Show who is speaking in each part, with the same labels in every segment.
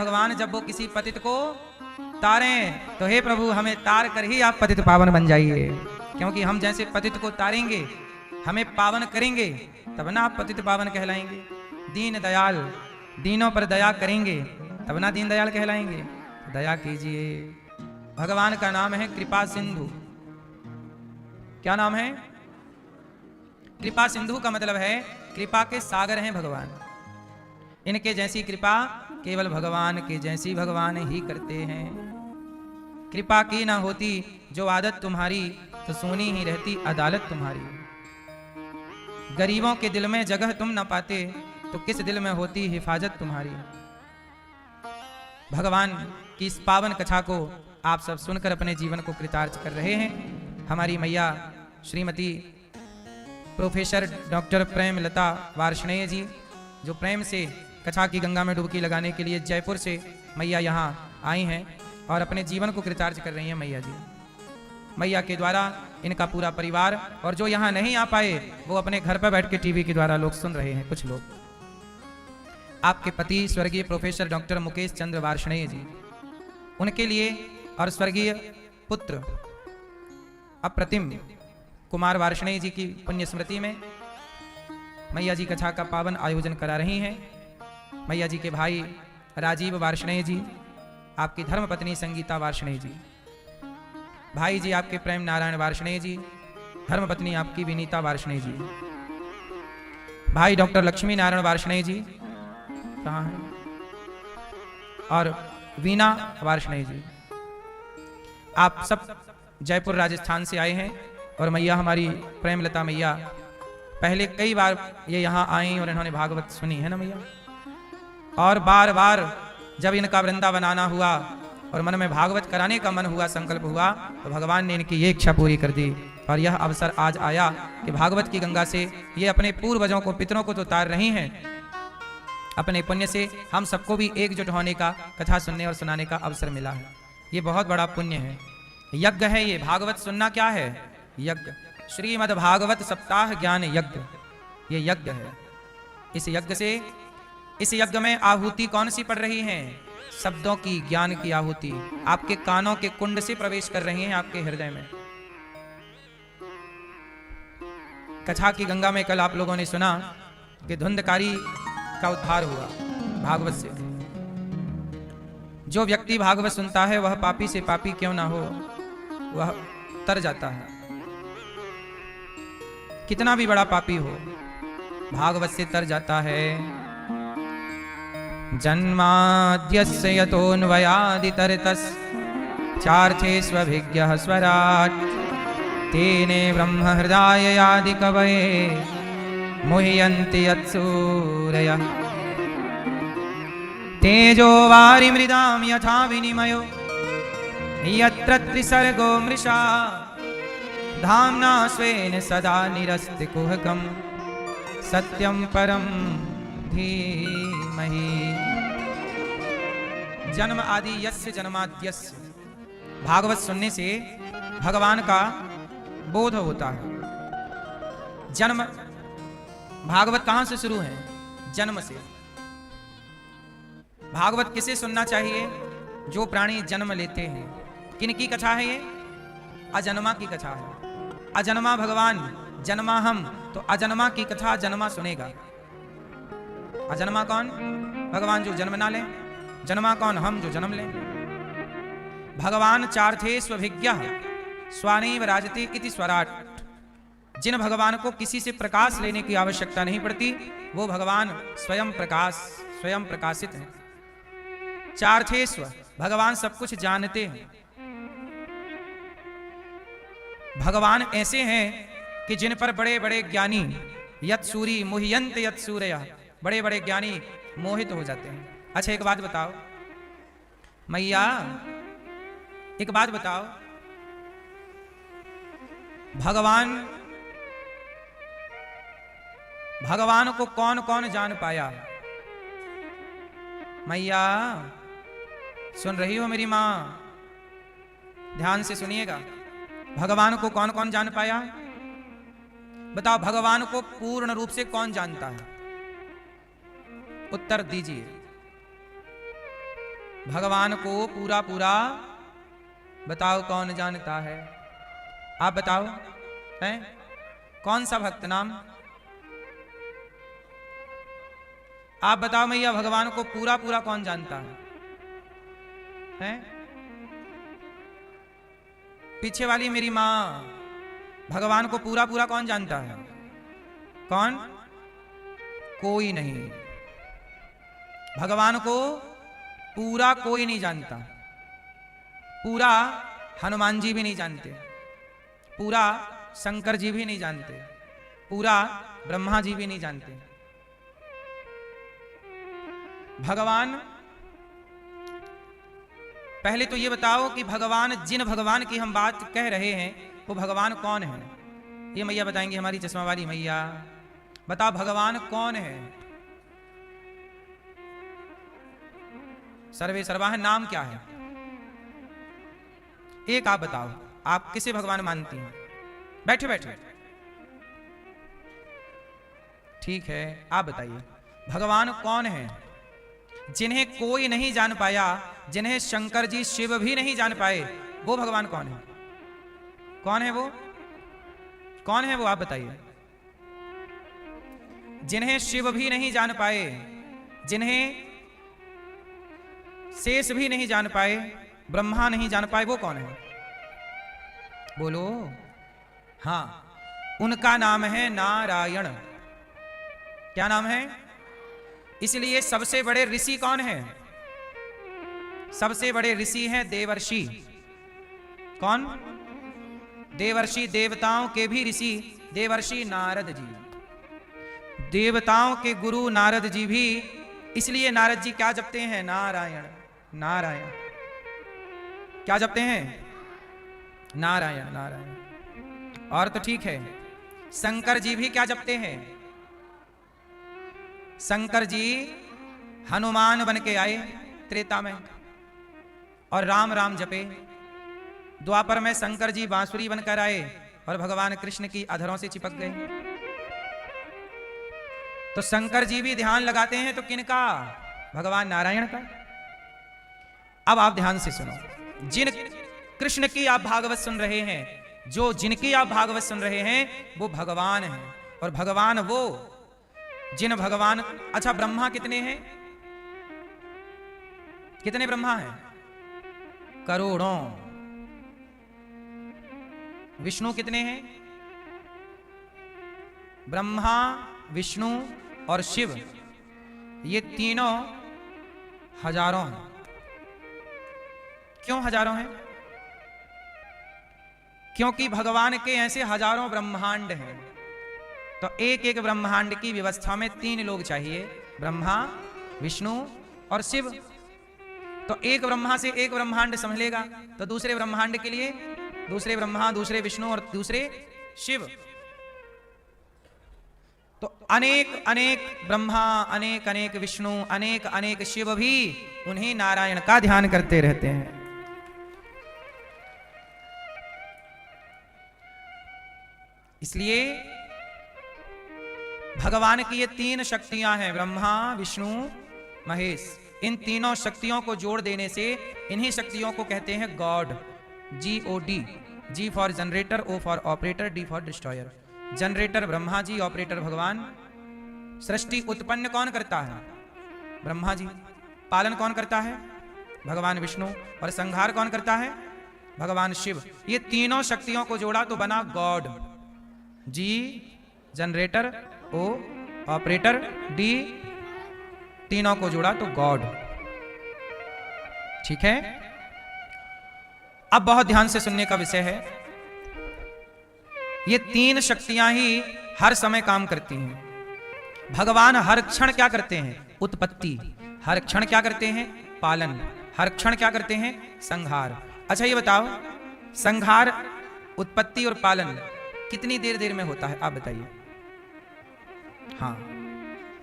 Speaker 1: भगवान जब वो किसी पतित को तारें तो हे प्रभु हमें तार कर ही आप पतित पावन बन जाइए, क्योंकि हम जैसे पतित को तारेंगे, हमें पावन करेंगे, तब ना आप पतित पावन कहलाएंगे। दीन दयाल, दीनों पर दया करेंगे तब ना दीन दयाल कहलाएंगे। दया कीजिए। भगवान का नाम है कृपा सिंधु। क्या नाम है? कृपा सिंधु का मतलब है कृपा के सागर हैं भगवान। इनके जैसी कृपा केवल भगवान के जैसी भगवान ही करते हैं। कृपा की ना होती जो आदत तुम्हारी, तो सोनी ही रहती अदालत तुम्हारी। गरीबों के दिल में जगह तुम न पाते, तो किस दिल में होती हिफाजत तुम्हारी। भगवान की इस पावन कथा को आप सब सुनकर अपने जीवन को कृतार्थ कर रहे हैं। हमारी मैया श्रीमती प्रोफेसर डॉक्टर प्रेमलता वार्ष्णेय जी, जो प्रेम से कथा की गंगा में डुबकी लगाने के लिए जयपुर से मैया यहाँ आई हैं और अपने जीवन को कृतार्थ कर रही हैं। मैया जी, मैया के द्वारा इनका पूरा परिवार, और जो यहाँ नहीं आ पाए वो अपने घर पर बैठ के टीवी के द्वारा लोग सुन रहे हैं। कुछ लोग, आपके पति स्वर्गीय प्रोफेसर डॉक्टर मुकेश चंद्र वार्ष्णेय जी, उनके लिए और स्वर्गीय पुत्र अप्रतिम कुमार वार्ष्णेय जी की पुण्य स्मृति में मैया जी कथा का पावन आयोजन करा रही हैं। मैया जी के भाई राजीव वार्ष्णेय जी, आपकी धर्मपत्नी संगीता वार्ष्णेय जी, भाई जी आपके प्रेम नारायण वार्ष्णेय जी, धर्मपत्नी आपकी विनीता वार्ष्णेय जी, भाई डॉक्टर लक्ष्मी नारायण वार्ष्णेय जी कहाँ हैं, और वीना वार्ष्णेय जी। आप सब जयपुर राजस्थान से आए हैं। और मैया हमारी प्रेमलता मैया पहले कई बार ये यहाँ आई और इन्होंने भागवत सुनी है ना मैया, और बार बार जब इनका वृंदावन आना हुआ और मन में भागवत कराने का मन हुआ, संकल्प हुआ, तो भगवान ने इनकी ये इच्छा पूरी कर दी। और यह अवसर आज आया कि भागवत की गंगा से ये अपने पूर्वजों को, पितरों को तो तार रही हैं, अपने पुण्य से हम सबको भी एकजुट होने का, कथा सुनने और सुनाने का अवसर मिला है। ये बहुत बड़ा पुण्य है, यज्ञ है ये। भागवत सुनना क्या है? यज्ञ। श्रीमद् भागवत सप्ताह ज्ञान यज्ञ, ये यज्ञ है। इस यज्ञ से, इस यज्ञ में आहुति कौन सी पड़ रही है? शब्दों की, ज्ञान की आहुति आपके कानों के कुंड से प्रवेश कर रही हैं, आपके हृदय में। कथा की गंगा में कल आप लोगों ने सुना कि धुंधकारी का उद्धार हुआ भागवत से। जो व्यक्ति भागवत सुनता है वह पापी से पापी क्यों ना हो, वह तर जाता है। कितना भी बड़ा पापी हो, भागवत से तर जाता है। जन्माद्यस्य यतोऽन्वयादितरतस् चार्थेष्वभिज्ञः स्वराट् तेने ब्रह्म हृदय आदि कवये मुह्यन्ति यत्सूरयः। तेजो वारिमृदां यथा विनिमयो यत्र त्रिसर्गो मृषा धाम्ना स्वेन सदा निरस्तिकुहकं सत्यं परं धीमहि। जन्म आदि यस्य जन्माद्यस्य, भागवत सुनने से भगवान का बोध होता है। जन्म, भागवत कहां से शुरू है? जन्म से। भागवत किसे सुनना चाहिए? जो प्राणी जन्म लेते हैं। किन की कथा है ये? अजन्मा की कथा है। अजन्मा भगवान, जन्मा हम, तो अजन्मा की कथा जन्मा सुनेगा। अजन्मा कौन? भगवान जो जन्म ना ले। जन्मा कौन? हम जो जन्म लें। भगवान चार्थेष्वभिज्ञः स्वानेव राजते इति स्वराट। जिन भगवान को किसी से प्रकाश लेने की आवश्यकता नहीं पड़ती, वो भगवान स्वयं प्रकाश, स्वयं प्रकाशित है। चार्थेष्व, भगवान सब कुछ जानते हैं। भगवान ऐसे हैं कि जिन पर बड़े बड़े ज्ञानी, यत सूरी मुह्यंत यत सूर्य, बड़े बड़े ज्ञानी मोहित हो जाते हैं। अच्छा एक बात बताओ मैया, एक बात बताओ, भगवान को कौन कौन जान पाया? मैया सुन रही हो मेरी मां? ध्यान से सुनिएगा। भगवान को कौन कौन जान पाया? बताओ, भगवान को पूर्ण रूप से कौन जानता है? उत्तर दीजिए। भगवान को पूरा पूरा बताओ कौन जानता है? आप बताओ, हैं? कौन सा भक्त नाम? आप बताओ मैया, भगवान को पूरा पूरा कौन जानता है? हैं? पीछे वाली मेरी मां, भगवान को पूरा पूरा कौन जानता है? कौन? कोई नहीं। भगवान को पूरा कोई नहीं जानता। पूरा हनुमान जी भी नहीं जानते, पूरा शंकर जी भी नहीं जानते, पूरा ब्रह्मा जी भी नहीं जानते। भगवान, पहले तो ये बताओ कि भगवान, जिन भगवान की हम बात कह रहे हैं वो भगवान कौन है? ये मैया बताएंगे, हमारी चश्मा वाली मैया। बताओ भगवान कौन है? सर्वे सर्वा है, नाम क्या है? एक आप बताओ, आप किसे भगवान मानती हैं? बैठे बैठे, ठीक है, आप बताइए भगवान कौन है? जिन्हें कोई नहीं जान पाया, जिन्हें शंकर जी शिव भी नहीं जान पाए, वो भगवान कौन है? कौन है वो? कौन है वो? आप बताइए। जिन्हें शिव भी नहीं जान पाए, जिन्हें शेष भी नहीं जान पाए, ब्रह्मा नहीं जान पाए, वो कौन है? बोलो। हाँ, उनका नाम है नारायण। क्या नाम है? इसलिए सबसे बड़े ऋषि कौन है? सबसे बड़े ऋषि हैं देवर्षि। कौन? देवर्षि, देवताओं के भी ऋषि देवर्षि नारद जी। देवताओं के गुरु नारद जी भी, इसलिए नारद जी क्या जपते हैं? नारायण नारायण। क्या जपते हैं? नारायण नारायण। और तो ठीक है, शंकर जी भी क्या जपते हैं? शंकर जी हनुमान बन के आए त्रेता में और राम राम जपे। द्वापर में शंकर जी बांसुरी बनकर आए और भगवान कृष्ण की अधरों से चिपक गए। तो शंकर जी भी ध्यान लगाते हैं तो किनका? भगवान नारायण का। अब आप ध्यान से सुनो, जिन कृष्ण की आप भागवत सुन रहे हैं, जो जिनकी आप भागवत सुन रहे हैं, वो भगवान है। और भगवान वो, जिन भगवान, अच्छा ब्रह्मा कितने हैं? कितने ब्रह्मा हैं? करोड़ों। विष्णु कितने हैं? ब्रह्मा, विष्णु और शिव, ये तीनों हजारों हैं। क्यों हजारों हैं? क्योंकि भगवान के ऐसे हजारों ब्रह्मांड हैं। तो एक एक ब्रह्मांड की व्यवस्था में 3 लोग चाहिए, ब्रह्मा, विष्णु और शिव। तो एक ब्रह्मा से एक ब्रह्मांड संभलेगा, तो दूसरे ब्रह्मांड के लिए दूसरे ब्रह्मा, दूसरे विष्णु और दूसरे शिव। तो अनेक अनेक ब्रह्मा, अनेक अनेक विष्णु, अनेक अनेक शिव भी उन्हीं नारायण का ध्यान करते रहते हैं। इसलिए भगवान की ये 3 शक्तियां हैं, ब्रह्मा, विष्णु, महेश। इन तीनों शक्तियों को जोड़ देने से इन्हीं शक्तियों को कहते हैं God. GOD। G for generator, O for operator, D for destroyer. Generator Brahma ji, operator भगवान। सृष्टि उत्पन्न कौन करता है? ब्रह्मा जी। पालन कौन करता है? भगवान विष्णु। और संहार कौन करता है? भगवान शिव। ये तीनों शक्तियों को जोड़ा तो बना God. G generator, O operator, D तीनों को जोड़ा तो गॉड। ठीक है, अब बहुत ध्यान से सुनने का विषय है। ये 3 शक्तियां ही हर समय काम करती हैं। भगवान हर क्षण क्या करते हैं? उत्पत्ति। हर क्षण क्या करते हैं? पालन। हर क्षण क्या करते हैं? संहार। अच्छा ये बताओ, संहार, उत्पत्ति और पालन कितनी देर देर में होता है? आप बताइए। हाँ,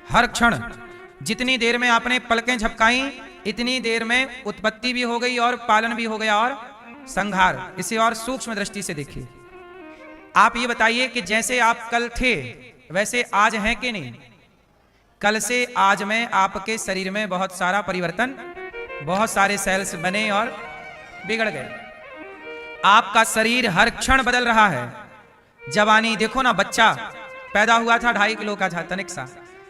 Speaker 1: हर क्षण जितनी देर में आपने पलकें झपकाई, इतनी देर में उत्पत्ति भी हो गई और पालन भी हो गया और संहार। इसे और सूक्ष्म दृष्टि से देखिए। आप ये बताइए कि जैसे आप कल थे वैसे आज हैं कि नहीं? कल से आज में आपके शरीर में बहुत सारा परिवर्तन बहुत सारे सेल्स बने और बिगड़ गए। आपका शरीर हर क्षण बदल रहा है। जवानी देखो ना, बच्चा पैदा हुआ था 2.5 किलो का था, तनिक सा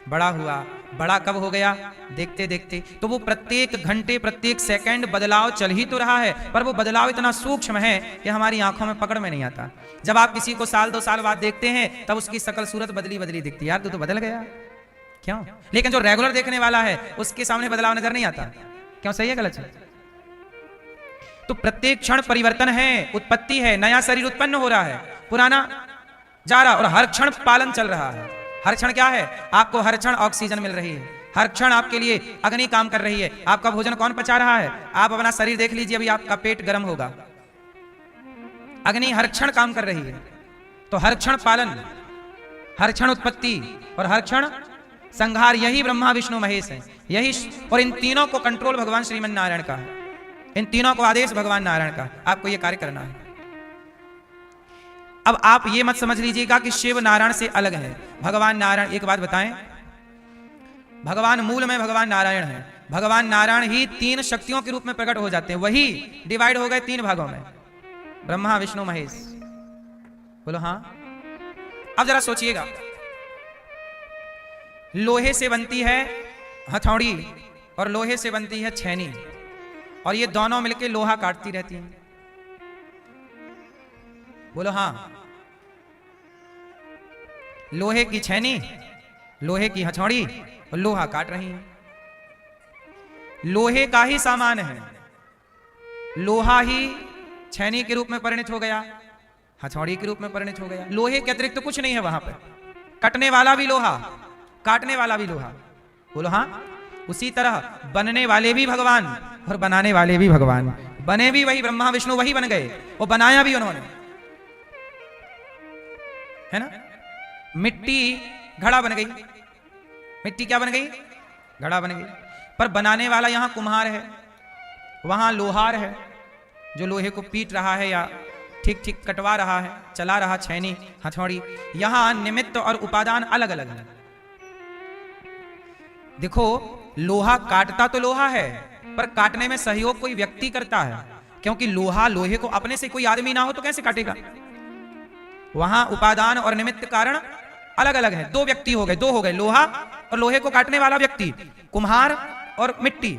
Speaker 1: बड़ा हुआ, बड़ा कब हो गया देखते देखते। तो वो प्रत्येक घंटे प्रत्येक सेकंड बदलाव चल ही तो रहा है, पर वो बदलाव इतना सूक्ष्म है कि हमारी आंखों में पकड़ में नहीं आता। जब आप किसी को साल 2 साल बाद देखते हैं तब उसकी शकल सूरत बदली बदली दिखती है, यार तू तो बदल गया क्यों। लेकिन जो रेगुलर देखने वाला है उसके सामने बदलाव नजर नहीं आता। क्यों, सही है गलत है? तो प्रत्येक क्षण परिवर्तन है, उत्पत्ति है, नया शरीर उत्पन्न हो रहा है, पुराना जा रहा, और हर क्षण पालन चल रहा है। हर क्षण क्या है, आपको हर क्षण ऑक्सीजन मिल रही है, हर क्षण आपके लिए अग्नि काम कर रही है। आपका भोजन कौन पचा रहा है? आप अपना शरीर देख लीजिए, अभी आपका पेट गर्म होगा, अग्नि हर क्षण काम कर रही है। तो हर क्षण पालन, हर क्षण उत्पत्ति और हर क्षण संहार, यही ब्रह्मा विष्णु महेश है, यही। और इन तीनों को कंट्रोल भगवान श्रीमन नारायण का है, इन तीनों को आदेश भगवान नारायण का। आपको यह कार्य करना है। अब आप ये मत समझ लीजिएगा कि शिव नारायण से अलग है। भगवान नारायण, एक बात बताएं, भगवान मूल में भगवान नारायण है। भगवान नारायण ही 3 शक्तियों के रूप में प्रकट हो जाते हैं, वही डिवाइड हो गए 3 भागों में, ब्रह्मा विष्णु महेश। बोलो हाँ। अब जरा सोचिएगा, लोहे से बनती है हथौड़ी और लोहे से बनती है छेनी, और ये दोनों मिलकर लोहा काटती रहती हैं। बोलो हाँ। लोहे की छेनी, लोहे की हथौड़ी और लोहा काट रही है। लोहे का ही सामान है, लोहा ही छेनी के रूप में परिणत हो गया, हथौड़ी के रूप में परिणत हो गया। लोहे के अतिरिक्त तो कुछ नहीं है वहां पर। कटने वाला भी लोहा, काटने वाला भी लोहा। बोलो हाँ। उसी तरह बनने वाले भी भगवान और बनाने वाले भी भगवान। बने भी वही, ब्रह्मा विष्णु वही बन गए, वो बनाया भी उन्होंने, है ना। मिट्टी घड़ा बन गई, मिट्टी क्या बन गई? घड़ा बन गई। पर बनाने वाला यहां कुम्हार है, वहां लोहार है जो लोहे को पीट रहा है या ठीक ठीक कटवा रहा है, चला रहा छेनी हथौड़ी। यहां निमित्त और उपादान अलग अलग है। देखो, लोहा काटता तो लोहा है, पर काटने में सहयोग कोई व्यक्ति करता है, क्योंकि लोहा लोहे को अपने से कोई आदमी ना हो तो कैसे काटेगा। वहां उपादान और निमित्त कारण अलग अलग है। 2 व्यक्ति हो गए, 2 हो गए, लोहा और लोहे को काटने वाला व्यक्ति, कुम्हार और मिट्टी।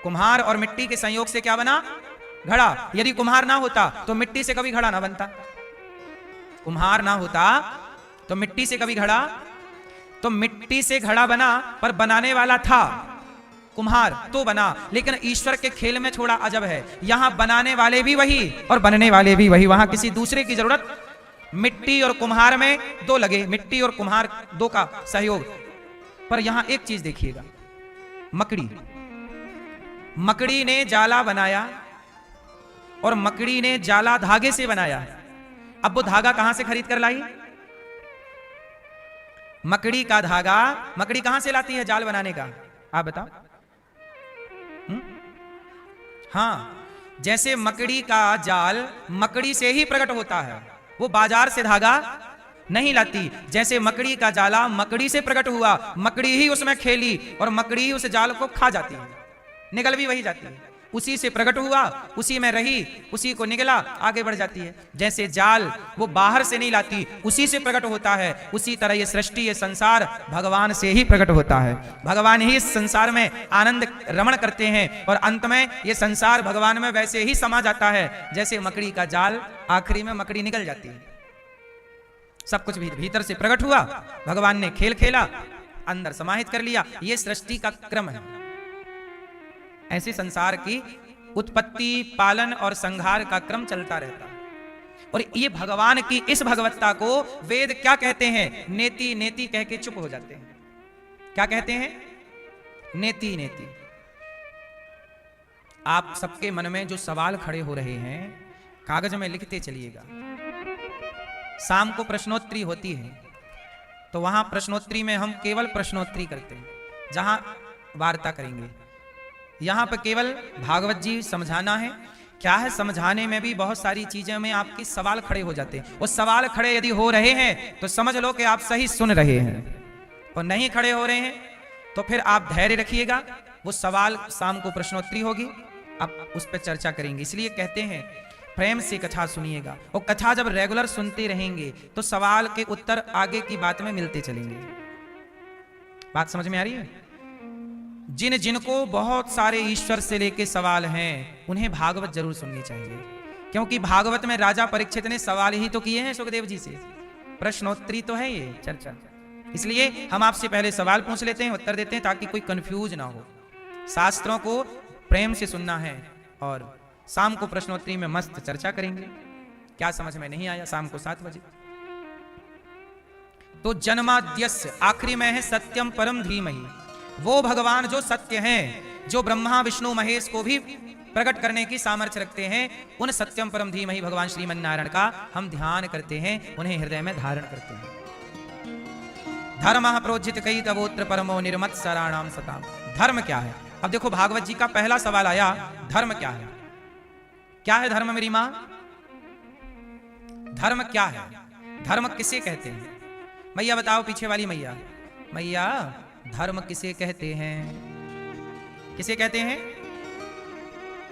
Speaker 1: कुम्हार और मिट्टी के संयोग से क्या बना? घड़ा। यदि कुम्हार ना होता तो मिट्टी से कभी घड़ा ना बनता। कुम्हार ना होता तो मिट्टी से कभी घड़ा, तो मिट्टी से घड़ा बना, पर बनाने वाला था कुम्हार तो बना। लेकिन ईश्वर के खेल में थोड़ा अजब है, यहां बनाने वाले भी वही और बनने वाले भी वही, वहां किसी दूसरे की जरूरत। मिट्टी और कुम्हार में 2 लगे, मिट्टी और कुम्हार 2 का सहयोग। पर यहां एक चीज देखिएगा, मकड़ी, मकड़ी ने जाला बनाया और मकड़ी ने जाला धागे से बनाया। अब वो धागा कहां से खरीद कर लाई? मकड़ी का धागा मकड़ी कहां से लाती है जाल बनाने का? आप बताओ। हां, जैसे मकड़ी का जाल मकड़ी से ही प्रकट होता है, वो बाजार से धागा नहीं लाती। जैसे मकड़ी का जाला मकड़ी से प्रकट हुआ, मकड़ी ही उसमें खेली और मकड़ी ही उस जाल को खा जाती है, निगल भी वही जाती है। उसी से प्रकट हुआ, उसी में रही, उसी को निगला, आगे बढ़ जाती है। जैसे जाल वो बाहर से नहीं लाती, उसी से प्रकट होता है, उसी तरह ये सृष्टि, ये संसार भगवान से ही प्रकट होता है। भगवान ही इस संसार में आनंद रमण करते हैं और अंत में ये संसार भगवान में वैसे ही समा जाता है जैसे मकड़ी का जाल, आखिरी में मकड़ी निकल जाती है। सब कुछ भीतर से प्रकट हुआ, भगवान ने खेल खेला, अंदर समाहित कर लिया। ये सृष्टि का क्रम है। ऐसे संसार की उत्पत्ति, पालन और संहार का क्रम चलता रहता है। और ये भगवान की इस भगवत्ता को वेद क्या कहते हैं? नेति नेति कह के चुप हो जाते हैं। क्या कहते हैं? नेति नेति। आप सबके मन में जो सवाल खड़े हो रहे हैं, कागज में लिखते चलिएगा। शाम को प्रश्नोत्तरी होती है, तो वहां प्रश्नोत्तरी में हम केवल प्रश्नोत्तरी करते हैं, जहां वार्ता करेंगे। यहां पर केवल भागवत जी समझाना है। क्या है, समझाने में भी बहुत सारी चीजें में आपके सवाल खड़े हो जाते हैं। वो सवाल खड़े यदि हो रहे हैं तो समझ लो कि आप सही सुन रहे हैं, और नहीं खड़े हो रहे हैं तो फिर आप धैर्य रखिएगा, वो सवाल शाम को प्रश्नोत्तरी होगी, अब उस पर चर्चा करेंगे। इसलिए कहते हैं प्रेम से कथा सुनिएगा, और कथा जब रेगुलर सुनते रहेंगे तो सवाल के उत्तर आगे की बात में मिलते चलेंगे। बात समझ में आ रही है? जिन जिनको बहुत सारे ईश्वर से लेके सवाल हैं उन्हें भागवत जरूर सुननी चाहिए, क्योंकि भागवत में राजा परीक्षित ने सवाल ही तो किए हैं सुखदेव जी से, प्रश्नोत्तरी तो है ये चर्चा। इसलिए हम आपसे पहले सवाल पूछ लेते हैं, उत्तर देते हैं, ताकि कोई कंफ्यूज ना हो। शास्त्रों को प्रेम से सुनना है, और शाम को प्रश्नोत्तरी में मस्त चर्चा करेंगे। क्या समझ में नहीं आया? शाम को 7 बजे। तो जन्माद्यस्य आखिरी में है सत्यम परम धीमहि, वो भगवान जो सत्य हैं, जो ब्रह्मा विष्णु महेश को भी प्रकट करने की सामर्थ्य रखते हैं, उन सत्यम परम धीमहि भगवान श्रीमन नारायण का हम ध्यान करते हैं, उन्हें हृदय में धारण करते हैं। धर्म प्रोज्जित कई तवोत्र परमो निर्मत सराणाम सताम। धर्म क्या है? अब देखो भागवत जी का पहला सवाल आया, धर्म क्या है? क्या है धर्म मेरी मां? धर्म क्या है? धर्म किसे कहते हैं? मैया बताओ, पीछे वाली मैया, मैया धर्म किसे कहते हैं? किसे कहते हैं?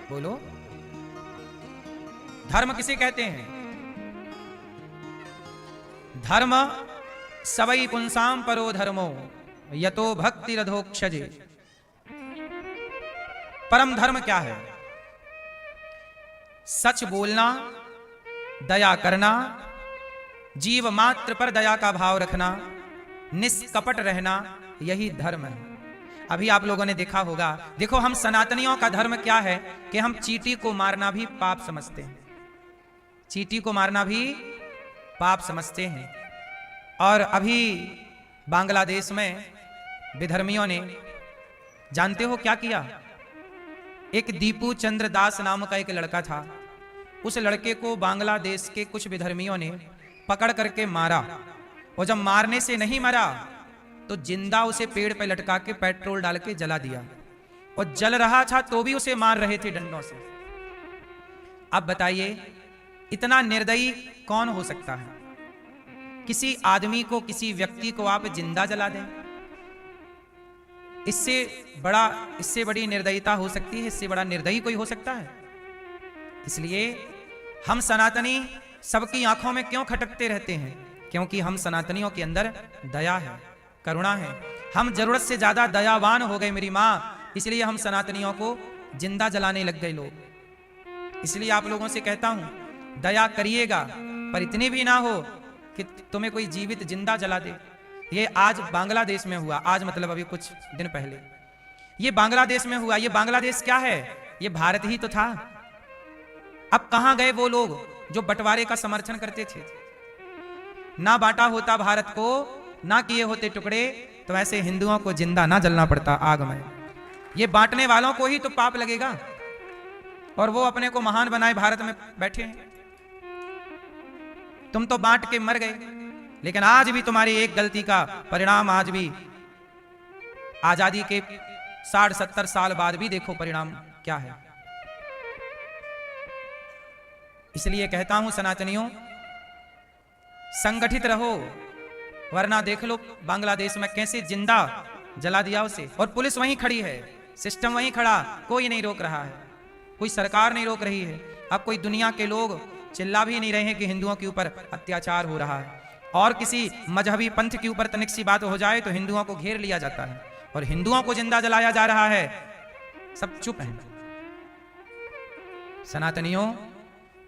Speaker 1: बोलो, धर्म किसे कहते हैं? धर्म सवै पुंसाम परो धर्मो यतो भक्ति रधोक्षजे। परम धर्म क्या है? सच बोलना, दया करना, जीव मात्र पर दया का भाव रखना, निष्कपट रहना, यही धर्म है। अभी आप लोगों ने देखा होगा, देखो हम सनातनियों का धर्म क्या है कि हम चींटी को मारना भी पाप समझते हैं। चींटी को मारना भी पाप समझते हैं। और अभी बांग्लादेश में विधर्मियों ने, जानते हो क्या किया? एक दीपू चंद्र दास नाम का एक लड़का था, उस लड़के को बांग्लादेश के कुछ विधर्मियों ने पकड़ करके मारा, और जब मारने से नहीं मरा तो जिंदा उसे पेड़ पे लटका के पेट्रोल डाल के जला दिया, और जल रहा था तो भी उसे मार रहे थे डंडों से। अब बताइए इतना निर्दयी कौन हो सकता है? किसी आदमी को, किसी व्यक्ति को आप जिंदा जला दें, इससे बड़ी निर्दयता हो सकती है? इससे बड़ा निर्दयी कोई हो सकता है? इसलिए हम सनातनी सबकी आंखों में क्यों खटकते रहते हैं? क्योंकि हम सनातनियों के अंदर दया है, करुणा है। हम जरूरत से ज्यादा दयावान हो गए मेरी माँ, इसलिए हम सनातनियों को जिंदा जलाने लग गए लोग। इसलिए आप लोगों से कहता हूं, दया करिएगा, पर इतनी भी ना हो कि तुम्हें कोई जीवित जिंदा जला दे। ये आज बांग्लादेश में हुआ, आज मतलब अभी कुछ दिन पहले ये बांग्लादेश में हुआ। ये बांग्लादेश क्या है? ये भारत ही तो था। अब कहां गए वो लोग जो बंटवारे का समर्थन करते थे? ना बांटा होता भारत को, ना किए होते टुकड़े, तो ऐसे हिंदुओं को जिंदा ना जलना पड़ता आग में। ये बांटने वालों को ही तो पाप लगेगा, और वो अपने को महान बनाए भारत में बैठे हैं। तुम तो बांट के मर गए, लेकिन आज भी तुम्हारी एक गलती का परिणाम, आज भी आजादी के 60-70 साल बाद भी देखो परिणाम क्या है। इसलिए कहता हूं सनातनियों, संगठित रहो, वरना देख लो बांग्लादेश में कैसे जिंदा जला दिया उसे, और पुलिस वहीं खड़ी है, सिस्टम वहीं खड़ा, कोई नहीं रोक रहा है, कोई सरकार नहीं रोक रही है। अब कोई दुनिया के लोग चिल्ला भी नहीं रहे हैं कि हिंदुओं के ऊपर अत्याचार हो रहा है, और किसी मजहबी पंथ के ऊपर तनिक सी बात हो जाए तो हिंदुओं को घेर लिया जाता है और हिंदुओं को जिंदा जलाया जा रहा है। सब चुप हैं। सनातनियों,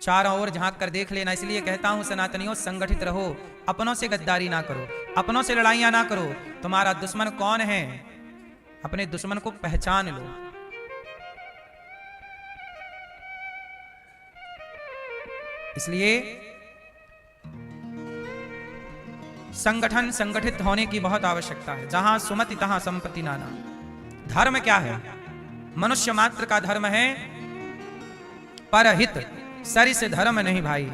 Speaker 1: चारों ओर झांक कर देख लेना। इसलिए कहता हूं सनातनियों, संगठित रहो, अपनों से गद्दारी ना करो, अपनों से लड़ाइयां ना करो। तुम्हारा दुश्मन कौन है, अपने दुश्मन को पहचान लो। इसलिए संगठन, संगठित होने की बहुत आवश्यकता है। जहां सुमति तहां संपत्ति नाना। धर्म क्या है? मनुष्य मात्र का धर्म है परहित, सरिस धर्म नहीं भाई।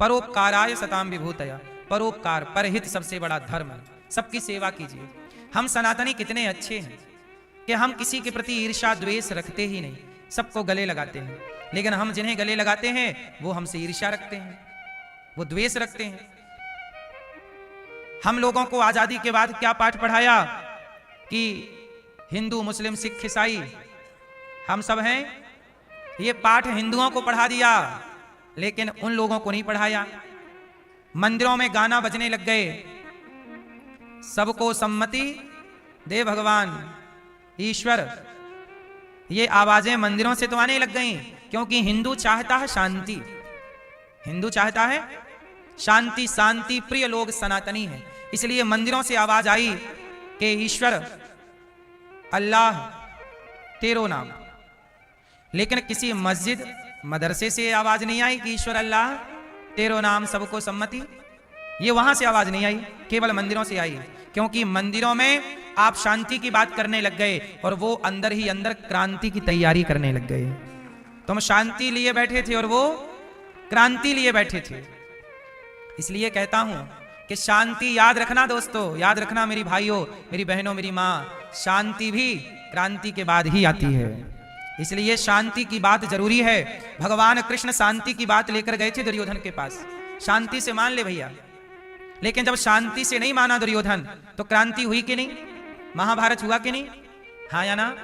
Speaker 1: परोपकाराय सताम विभूतया। परोपकार, परहित सबसे बड़ा धर्म है। सबकी सेवा कीजिए। हम सनातनी कितने अच्छे हैं कि हम किसी के प्रति ईर्ष्या द्वेष रखते ही नहीं, सबको गले लगाते हैं। लेकिन हम जिन्हें गले लगाते हैं वो हमसे ईर्ष्या रखते हैं, वो द्वेष रखते हैं। हम लोगों को आजादी के बाद क्या पाठ पढ़ाया कि हिंदू, मुस्लिम, सिख, ईसाई, हम सब हैं। ये पाठ हिंदुओं को पढ़ा दिया, लेकिन उन लोगों को नहीं पढ़ाया। मंदिरों में गाना बजने लग गए, सबको सम्मति दे भगवान ईश्वर। ये आवाजें मंदिरों से तो आने लग गई, क्योंकि हिंदू चाहता है शांति। हिंदू चाहता है शांति, शांति प्रिय लोग सनातनी हैं। इसलिए मंदिरों से आवाज आई कि ईश्वर अल्लाह तेरो नाम। लेकिन किसी मस्जिद मदरसे से आवाज नहीं आई कि ईश्वर अल्लाह तेरो नाम सबको सम्मति। ये वहां से आवाज नहीं आई, केवल मंदिरों से आई। क्योंकि मंदिरों में आप शांति की बात करने लग गए और वो अंदर ही अंदर क्रांति की तैयारी करने लग गए। तुम शांति लिए बैठे थे और वो क्रांति लिए बैठे थे। इसलिए कहता हूं कि शांति याद रखना दोस्तों, याद रखना मेरी भाइयों, मेरी बहनों, मेरी मां, शांति भी क्रांति के बाद ही आती है। इसलिए शांति की बात जरूरी है। भगवान कृष्ण शांति की बात लेकर गए थे दुर्योधन के पास, शांति से मान ले भैया। लेकिन जब शांति से नहीं माना दुर्योधन, तो क्रांति हुई कि नहीं, महाभारत हुआ कि नहीं, हाँ या ना।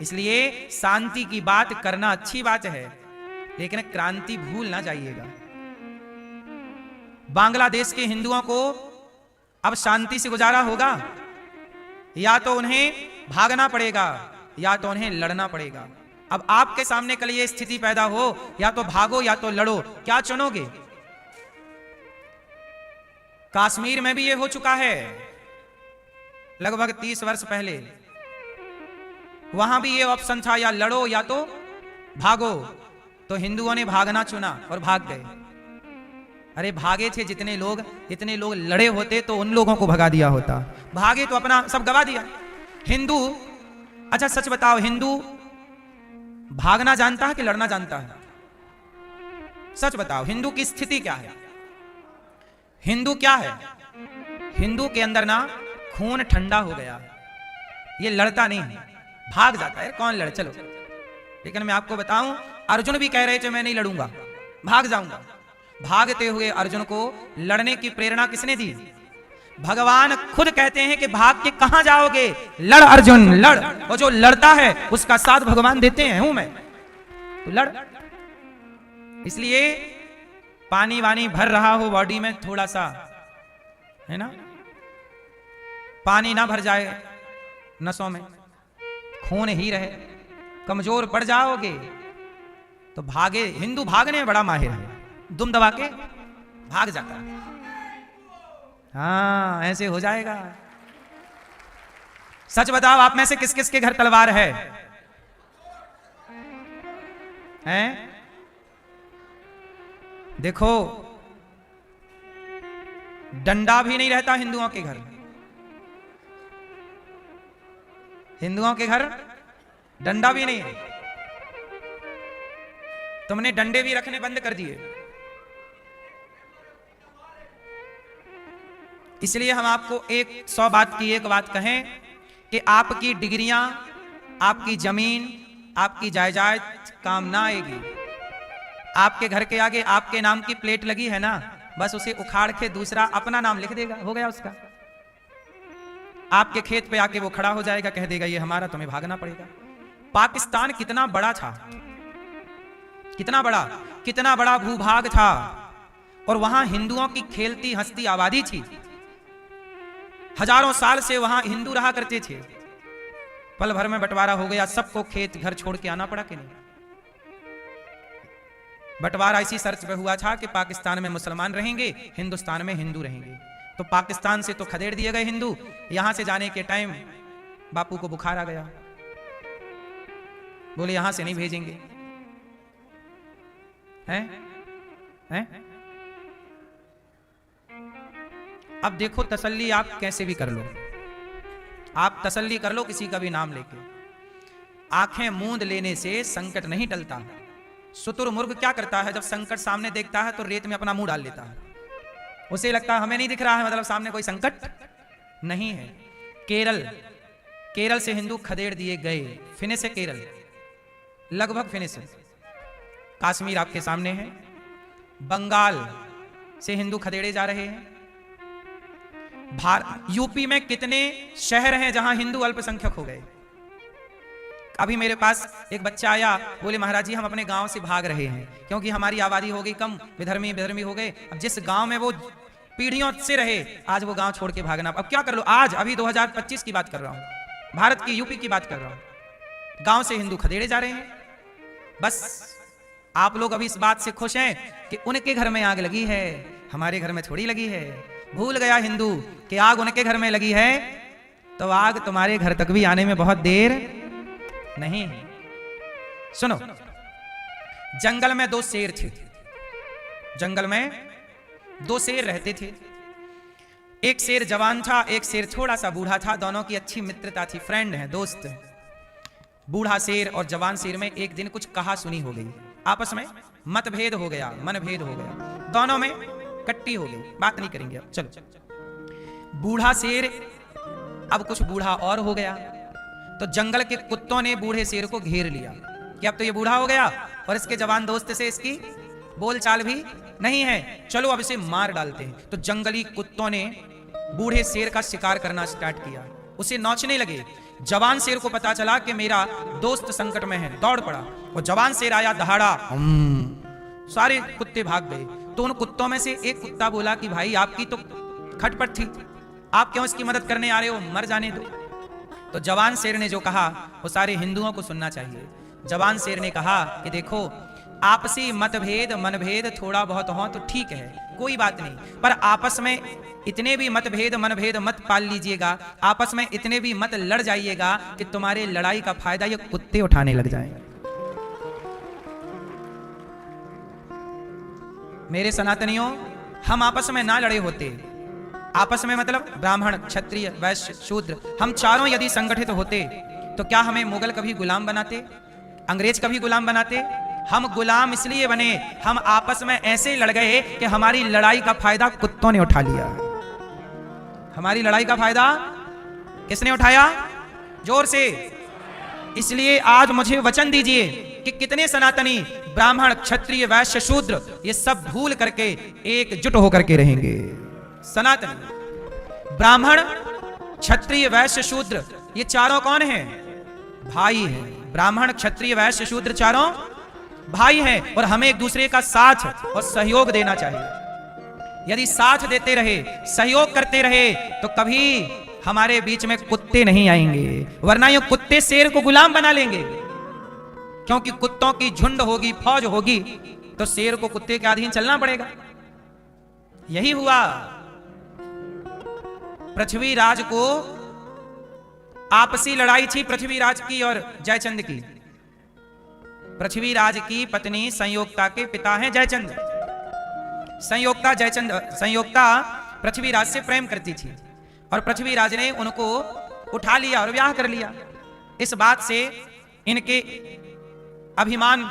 Speaker 1: इसलिए शांति की बात करना अच्छी बात है, लेकिन क्रांति भूल ना जाइएगा। बांग्लादेश के हिंदुओं को अब शांति से गुजारा होगा, या तो उन्हें भागना पड़ेगा या तो उन्हें लड़ना पड़ेगा। अब आपके सामने कल ये स्थिति पैदा हो, या तो भागो या तो लड़ो, क्या चुनोगे? कश्मीर में भी ये हो चुका है लगभग 30 वर्ष पहले। वहां भी ये ऑप्शन था, या लड़ो या तो भागो। तो हिंदुओं ने भागना चुना और भाग गए। अरे भागे थे जितने लोग, इतने लोग लड़े होते तो उन लोगों को भगा दिया होता। भागे तो अपना सब गवा दिया। हिंदू, अच्छा सच बताओ, हिंदू भागना जानता है कि लड़ना जानता है? सच बताओ, हिंदू की स्थिति क्या है? हिंदू क्या है? हिंदू के अंदर ना खून ठंडा हो गया, ये लड़ता नहीं है, भाग जाता है। कौन लड़े, चलो। लेकिन मैं आपको बताऊं, अर्जुन भी कह रहे थे मैं नहीं लड़ूंगा, भाग जाऊंगा। भागते हुए अर्जुन को लड़ने की प्रेरणा किसने दी? भगवान खुद कहते हैं कि भाग के कहां जाओगे, लड़ अर्जुन लड़। और जो लड़ता है उसका साथ भगवान देते हैं, हूं मैं, तो लड़। इसलिए पानी वानी भर रहा हो बॉडी में थोड़ा सा, है ना, पानी ना भर जाए नसों में, खून ही रहे, कमजोर पड़ जाओगे तो भागे। हिंदू भागने में बड़ा माहिर है, दुम दबा के भाग जाता है। हाँ, ऐसे हो जाएगा। सच बताओ, आप में से किस किस के घर तलवार है? हैं? देखो, डंडा भी नहीं रहता हिंदुओं के घर। हिंदुओं के घर डंडा भी नहीं है। तुमने डंडे भी रखने बंद कर दिए। इसलिए हम आपको 100 बात की एक बात कहें कि आपकी डिग्रियां, आपकी जमीन, आपकी जायदाद काम ना आएगी। आपके घर के आगे आपके नाम की प्लेट लगी है ना, बस उसे उखाड़ के दूसरा अपना नाम लिख देगा, हो गया उसका। आपके खेत पे आके वो खड़ा हो जाएगा, कह देगा ये हमारा, तुम्हें भागना पड़ेगा। पाकिस्तान कितना बड़ा था, कितना बड़ा भूभाग था, और वहां हिंदुओं की खेलती हंसती आबादी थी। हजारों साल से वहां हिंदू रहा करते थे। पल भर में बंटवारा हो गया, सबको खेत घर छोड़ के आना पड़ा कि नहीं? बंटवारा इसी शर्त पे हुआ था कि पाकिस्तान में मुसलमान रहेंगे, हिंदुस्तान में हिंदू रहेंगे। तो पाकिस्तान से तो खदेड़ दिए गए हिंदू। यहां से जाने के टाइम बापू को बुखार आ गया, बोले यहां से नहीं भेजेंगे। हैं? अब देखो, तसल्ली आप कैसे भी कर लो, आप तसल्ली कर लो किसी का भी नाम लेके। आंखें मूंद लेने से संकट नहीं टलता। शुतुरमुर्ग क्या करता है, जब संकट सामने देखता है तो रेत में अपना मुंह डाल लेता है। उसे लगता है हमें नहीं दिख रहा है, मतलब सामने कोई संकट नहीं है। केरल से हिंदू खदेड़ दिए गए। फिनिश है केरल, लगभग फिनिश है। कश्मीर आपके सामने है। बंगाल से हिंदू खदेड़े जा रहे हैं। यूपी में कितने शहर हैं जहां हिंदू अल्पसंख्यक हो गए? अभी मेरे पास एक बच्चा आया, बोले महाराज जी हम अपने गांव से भाग रहे हैं क्योंकि हमारी आबादी हो गई कम, विधर्मी हो गए। अब जिस गांव में वो पीढ़ियों से रहे, आज वो गांव छोड़ के भागना, अब क्या कर लो। आज अभी 2025 की बात कर रहा हूं, भारत की यूपी की बात कर रहा हूं। गांव से हिंदू खदेड़े जा रहे हैं। बस आप लोग अभी इस बात से खुश हैं कि उनके घर में आग लगी है, हमारे घर में थोड़ी लगी है। भूल गया हिंदू कि आग उनके घर में लगी है तो आग तुम्हारे घर तक भी आने में बहुत देर नहीं। सुनो, जंगल में दो शेर थे, जंगल में दो शेर रहते थे। एक शेर जवान था, एक शेर थोड़ा सा बूढ़ा था। दोनों की अच्छी मित्रता थी, फ्रेंड है, दोस्त है। बूढ़ा शेर और जवान शेर में एक दिन कुछ कहा सुनी हो गई, आपस में मतभेद हो गया, मनभेद हो गया, दोनों में कट्टी हो गई। बात नहीं करेंगे अब, चलो। बूढ़ा शेर अब कुछ बूढ़ा और हो गया, तो जंगल के कुत्तों ने बूढ़े शेर को घेर लिया कि अब तो ये बूढ़ा हो गया और इसके जवान दोस्त से इसकी बोलचाल भी नहीं है, चलो अब इसे मार डालते हैं। तो जंगली कुत्तों ने बूढ़े शेर का शिकार करना स्टार्ट किया, उसे नोचने लगे। जवान शेर को पता चला कि मेरा दोस्त संकट में है, दौड़ पड़ा और जवान शेर आया दहाड़ा, सारे कुत्ते भाग गए। तो उन कुत्तों में से एक कुत्ता बोला कि भाई आपकी तो खटपट थी, आप क्यों इसकी मदद करने आ रहे हो, मर जाने दो। तो जवान शेर ने जो कहा वो सारे हिंदुओं को सुनना चाहिए। जवान शेर ने कहा कि देखो, आपसी मतभेद मनभेद थोड़ा बहुत हो तो ठीक है, कोई बात नहीं, पर आपस में इतने भी मतभेद मनभेद मत पाल लीजिएगा, आपस में इतने भी मत लड़ जाइएगा कि तुम्हारे लड़ाई का फायदा ये कुत्ते उठाने लग जाएं। मेरे सनातनियों, हम आपस में ना लड़े होते, आपस में मतलब ब्राह्मण क्षत्रिय वैश्य शूद्र, हम चारों यदि संगठित होते तो क्या हमें मुगल कभी गुलाम बनाते, अंग्रेज कभी गुलाम बनाते? हम गुलाम इसलिए बने, हम आपस में ऐसे लड़ गए कि हमारी लड़ाई का फायदा कुत्तों ने उठा लिया। हमारी लड़ाई का फायदा किसने उठाया? जोर से। इसलिए आज मुझे वचन दीजिए कि कितने सनातनी ब्राह्मण क्षत्रिय वैश्य शूद्र ये सब भूल करके एकजुट होकर के रहेंगे। सनातनी ब्राह्मण क्षत्रिय वैश्य शूद्र ये चारों कौन हैं? भाई हैं। ब्राह्मण क्षत्रिय वैश्य शूद्र चारों भाई हैं और हमें एक दूसरे का साथ और सहयोग देना चाहिए। यदि साथ देते रहे, सहयोग करते रहे तो कभी हमारे बीच में कुत्ते नहीं आएंगे, वरना ये कुत्ते शेर को गुलाम बना लेंगे। क्योंकि कुत्तों की झुंड होगी, फौज होगी, तो शेर को कुत्ते के अधीन चलना पड़ेगा। यही हुआ। पृथ्वीराज को आपसी लड़ाई थी, पृथ्वीराज की और जयचंद की। पृथ्वीराज की पत्नी संयोक्ता के पिता हैं जयचंद। संयोक्ता पृथ्वीराज से प्रेम करती थी और पृथ्वीराज ने उनको उठा लिया और ब्याह कर लिया। इस बात से इनके अभिमान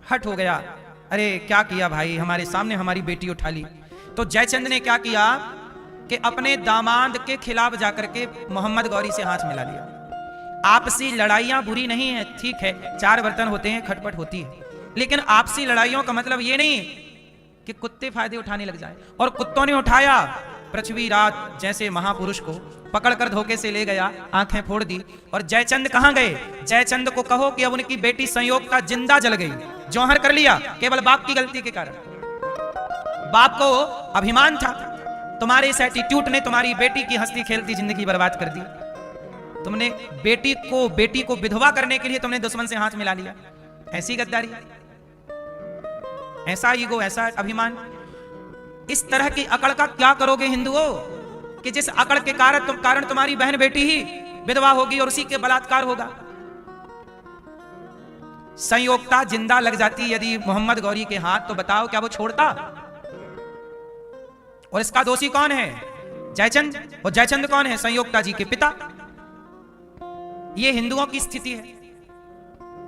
Speaker 1: हट हो गया। अरे क्या किया भाई, हमारे सामने हमारी बेटी उठा ली। तो जयचंद ने क्या किया कि अपने दामाद के खिलाफ जाकर के मोहम्मद गौरी से हाथ मिला लिया। आपसी लड़ाइयां बुरी नहीं है, ठीक है, चार बर्तन होते हैं, खटपट होती है, लेकिन आपसी लड़ाइयों का मतलब ये नहीं कि कुत्ते फायदे उठाने लग जाए। और कुत्तों ने उठाया। पृथ्वीराज जैसे महापुरुष को पकड़कर धोखे से ले गया, आंखें फोड़ दी। और जयचंद कहां गए? जयचंद को कहो कि अब उनकी बेटी संयोक्ता जिंदा जल गई, जौहर कर लिया, केवल बाप की गलती के कारण। बाप को अभिमान था, तुम्हारे इस एटीट्यूड ने तुम्हारी बेटी की हंसती खेलती जिंदगी बर्बाद कर दी। तुमने बेटी को विधवा करने के लिए तुमने दुश्मन से हाथ मिला लिया। ऐसी गद्दारी, ऐसा ईगो, ऐसा अभिमान। इस तरह की अकड़ का क्या करोगे हिंदुओं कि जिस अकड़ के कारण तुम्हारी बहन बेटी ही विधवा होगी और उसी के बलात्कार होगा। संयोक्ता जिंदा लग जाती यदि मोहम्मद गौरी के हाथ, तो बताओ क्या वो छोड़ता? और इसका दोषी कौन है? जयचंद। और जयचंद कौन है? संयोक्ता जी के पिता। ये हिंदुओं की स्थिति है।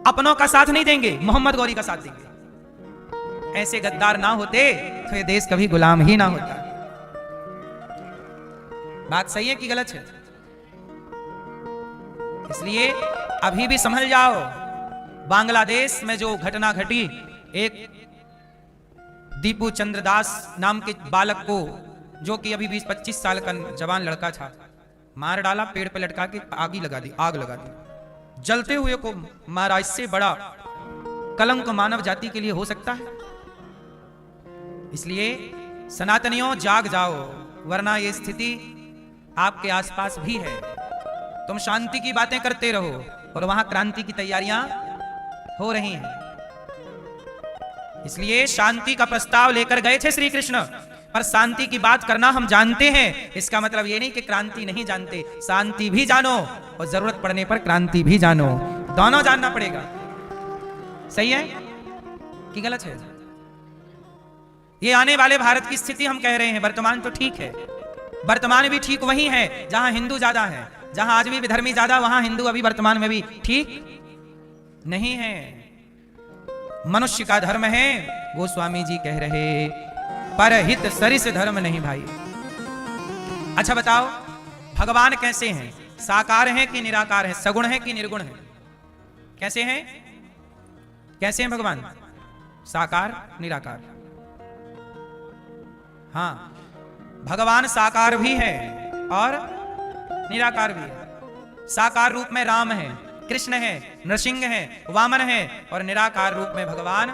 Speaker 1: अपनों का साथ नहीं देंगे, मोहम्मद गौरी का साथ देंगे। ऐसे गद्दार ना होते तो ये देश कभी गुलाम ही ना होता। बात सही है कि गलत है? इसलिए अभी भी समझ जाओ, बांग्लादेश में जो घटना घटी, एक दीपू चंद्र दास नाम के बालक को, जो कि अभी 20-25 साल का जवान लड़का था, मार डाला, पेड़ पे लटका के आग लगा दी। जलते हुए को मारा, इससे बड़ा कलंक मानव जाति के लिए हो सकता है? इसलिए सनातनियों जाग जाओ, वरना ये स्थिति आपके आसपास भी है। तुम शांति की बातें करते रहो और वहां क्रांति की तैयारियां हो रही हैं। इसलिए शांति का प्रस्ताव लेकर गए थे श्री कृष्ण, पर शांति की बात करना हम जानते हैं, इसका मतलब ये नहीं कि क्रांति नहीं जानते। शांति भी जानो और जरूरत पड़ने पर क्रांति भी जानो, दोनों जानना पड़ेगा। सही है कि गलत है? ये आने वाले भारत की स्थिति हम कह रहे हैं। वर्तमान तो ठीक है, वर्तमान भी ठीक वही है जहां हिंदू ज्यादा है, जहां आज भी विधर्मी ज्यादा, वहां हिंदू अभी वर्तमान में भी ठीक नहीं है। मनुष्य का धर्म है, गोस्वामी जी कह रहे, परहित सरिस धर्म नहीं भाई। अच्छा बताओ, भगवान कैसे हैं? साकार हैं कि निराकार हैं? सगुण हैं कि निर्गुण हैं? कैसे हैं? कैसे हैं भगवान? साकार निराकार? हाँ, भगवान साकार भी है और निराकार भी है। साकार रूप में राम है, कृष्ण है, नृसिंह है, वामन है, और निराकार रूप में भगवान,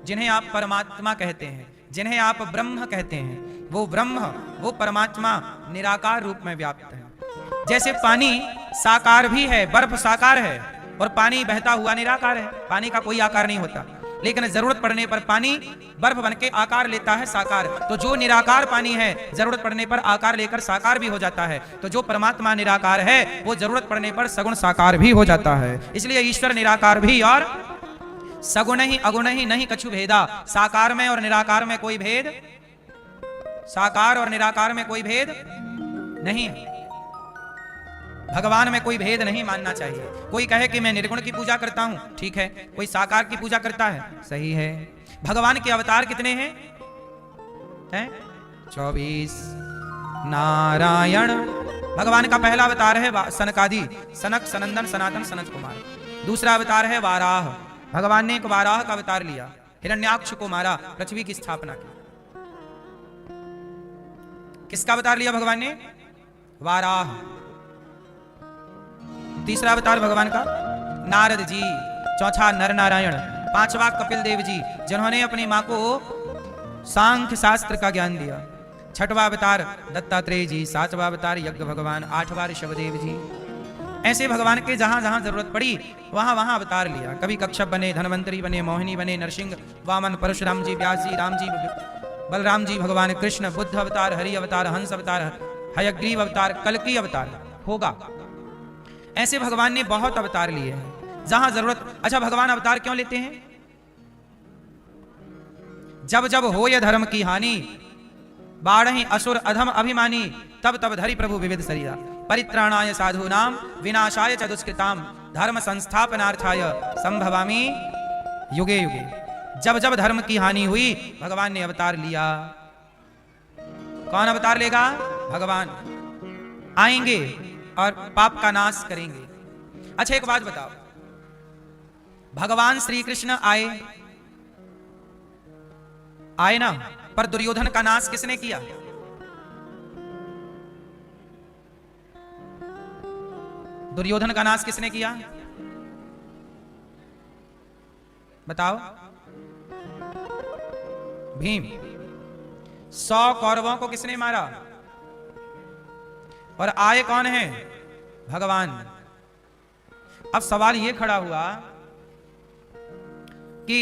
Speaker 1: जिन्हें आप परमात्मा कहते हैं, जिन्हें आप ब्रह्म कहते हैं, वो ब्रह्म, वो परमात्मा निराकार रूप में व्याप्त है। जैसे पानी साकार भी है, बर्फ साकार है, और पानी बहता हुआ निराकार है। पानी का कोई आकार नहीं होता, लेकिन जरूरत पड़ने पर पानी बर्फ बनके आकार लेता है, साकार। तो जो निराकार पानी है, जरूरत पड़ने पर आकार लेकर साकार भी हो जाता है। तो जो परमात्मा निराकार है, वो जरूरत पड़ने पर सगुण साकार भी हो जाता है। इसलिए ईश्वर निराकार भी और सगुण ही अगुण ही नहीं कछु भेदा। साकार में और निराकार में कोई भेद, साकार और निराकार में कोई भेद नहीं है। भगवान में कोई भेद नहीं मानना चाहिए। कोई कहे कि मैं निर्गुण की पूजा करता हूं, ठीक है, कोई साकार की पूजा करता है, सही है। भगवान के अवतार कितने हैं? 24। नारायण भगवान का पहला अवतार है सनकादि, सनक, सनंदन, सनातन, सनत कुमार। दूसरा अवतार है वाराह। भगवान ने एक वाराह का अवतार लिया, हिरण्याक्ष को मारा, पृथ्वी की स्थापना की। किसका अवतार लिया भगवान ने? वाराह। तीसरा अवतार भगवान का नारद जी। चौथा नर नारायण। पांचवा कपिल देव जी, जिन्होंने अपनी मां को सांख्य शास्त्र का ज्ञान दिया। छठवां अवतार दत्तात्रेय जी। सातवां अवतार यज्ञ भगवान। आठवां ऋषभदेव जी। ऐसे भगवान के जहां जहां जरूरत पड़ी वहां वहां अवतार लिया। कभी कच्छप बने, धनवंतरी बने, मोहिनी बने, नरसिंह, वामन, परशुराम जी, व्यास जी, राम जी, बलराम जी, भगवान कृष्ण, बुद्ध अवतार, हरि अवतार, हंस अवतार, हयग्रीव अवतार, कल्कि अवतार होगा। ऐसे भगवान ने बहुत अवतार लिए हैं जहां जरूरत। अच्छा, भगवान अवतार क्यों लेते हैं? जब जब हो यह धर्म की हानि, बाढ़हि असुर अधम अभिमानी, तब तब धरि प्रभु विविध शरीरा, परित्राणाय साधूनाम विनाशाय च दुष्कृताम, धर्म संस्थापनार्थाय संभवामि युगे युगे। जब जब धर्म की हानि हुई, भगवान ने अवतार लिया। कौन अवतार लेगा? भगवान आएंगे और पाप का नाश करेंगे। अच्छा, एक बात बताओ, भगवान श्री कृष्ण आए ना, पर दुर्योधन का नाश किसने किया? दुर्योधन का नाश किसने किया? बताओ। भीम। 100 कौरवों को किसने मारा? और आए कौन है? भगवान। अब सवाल यह खड़ा हुआ कि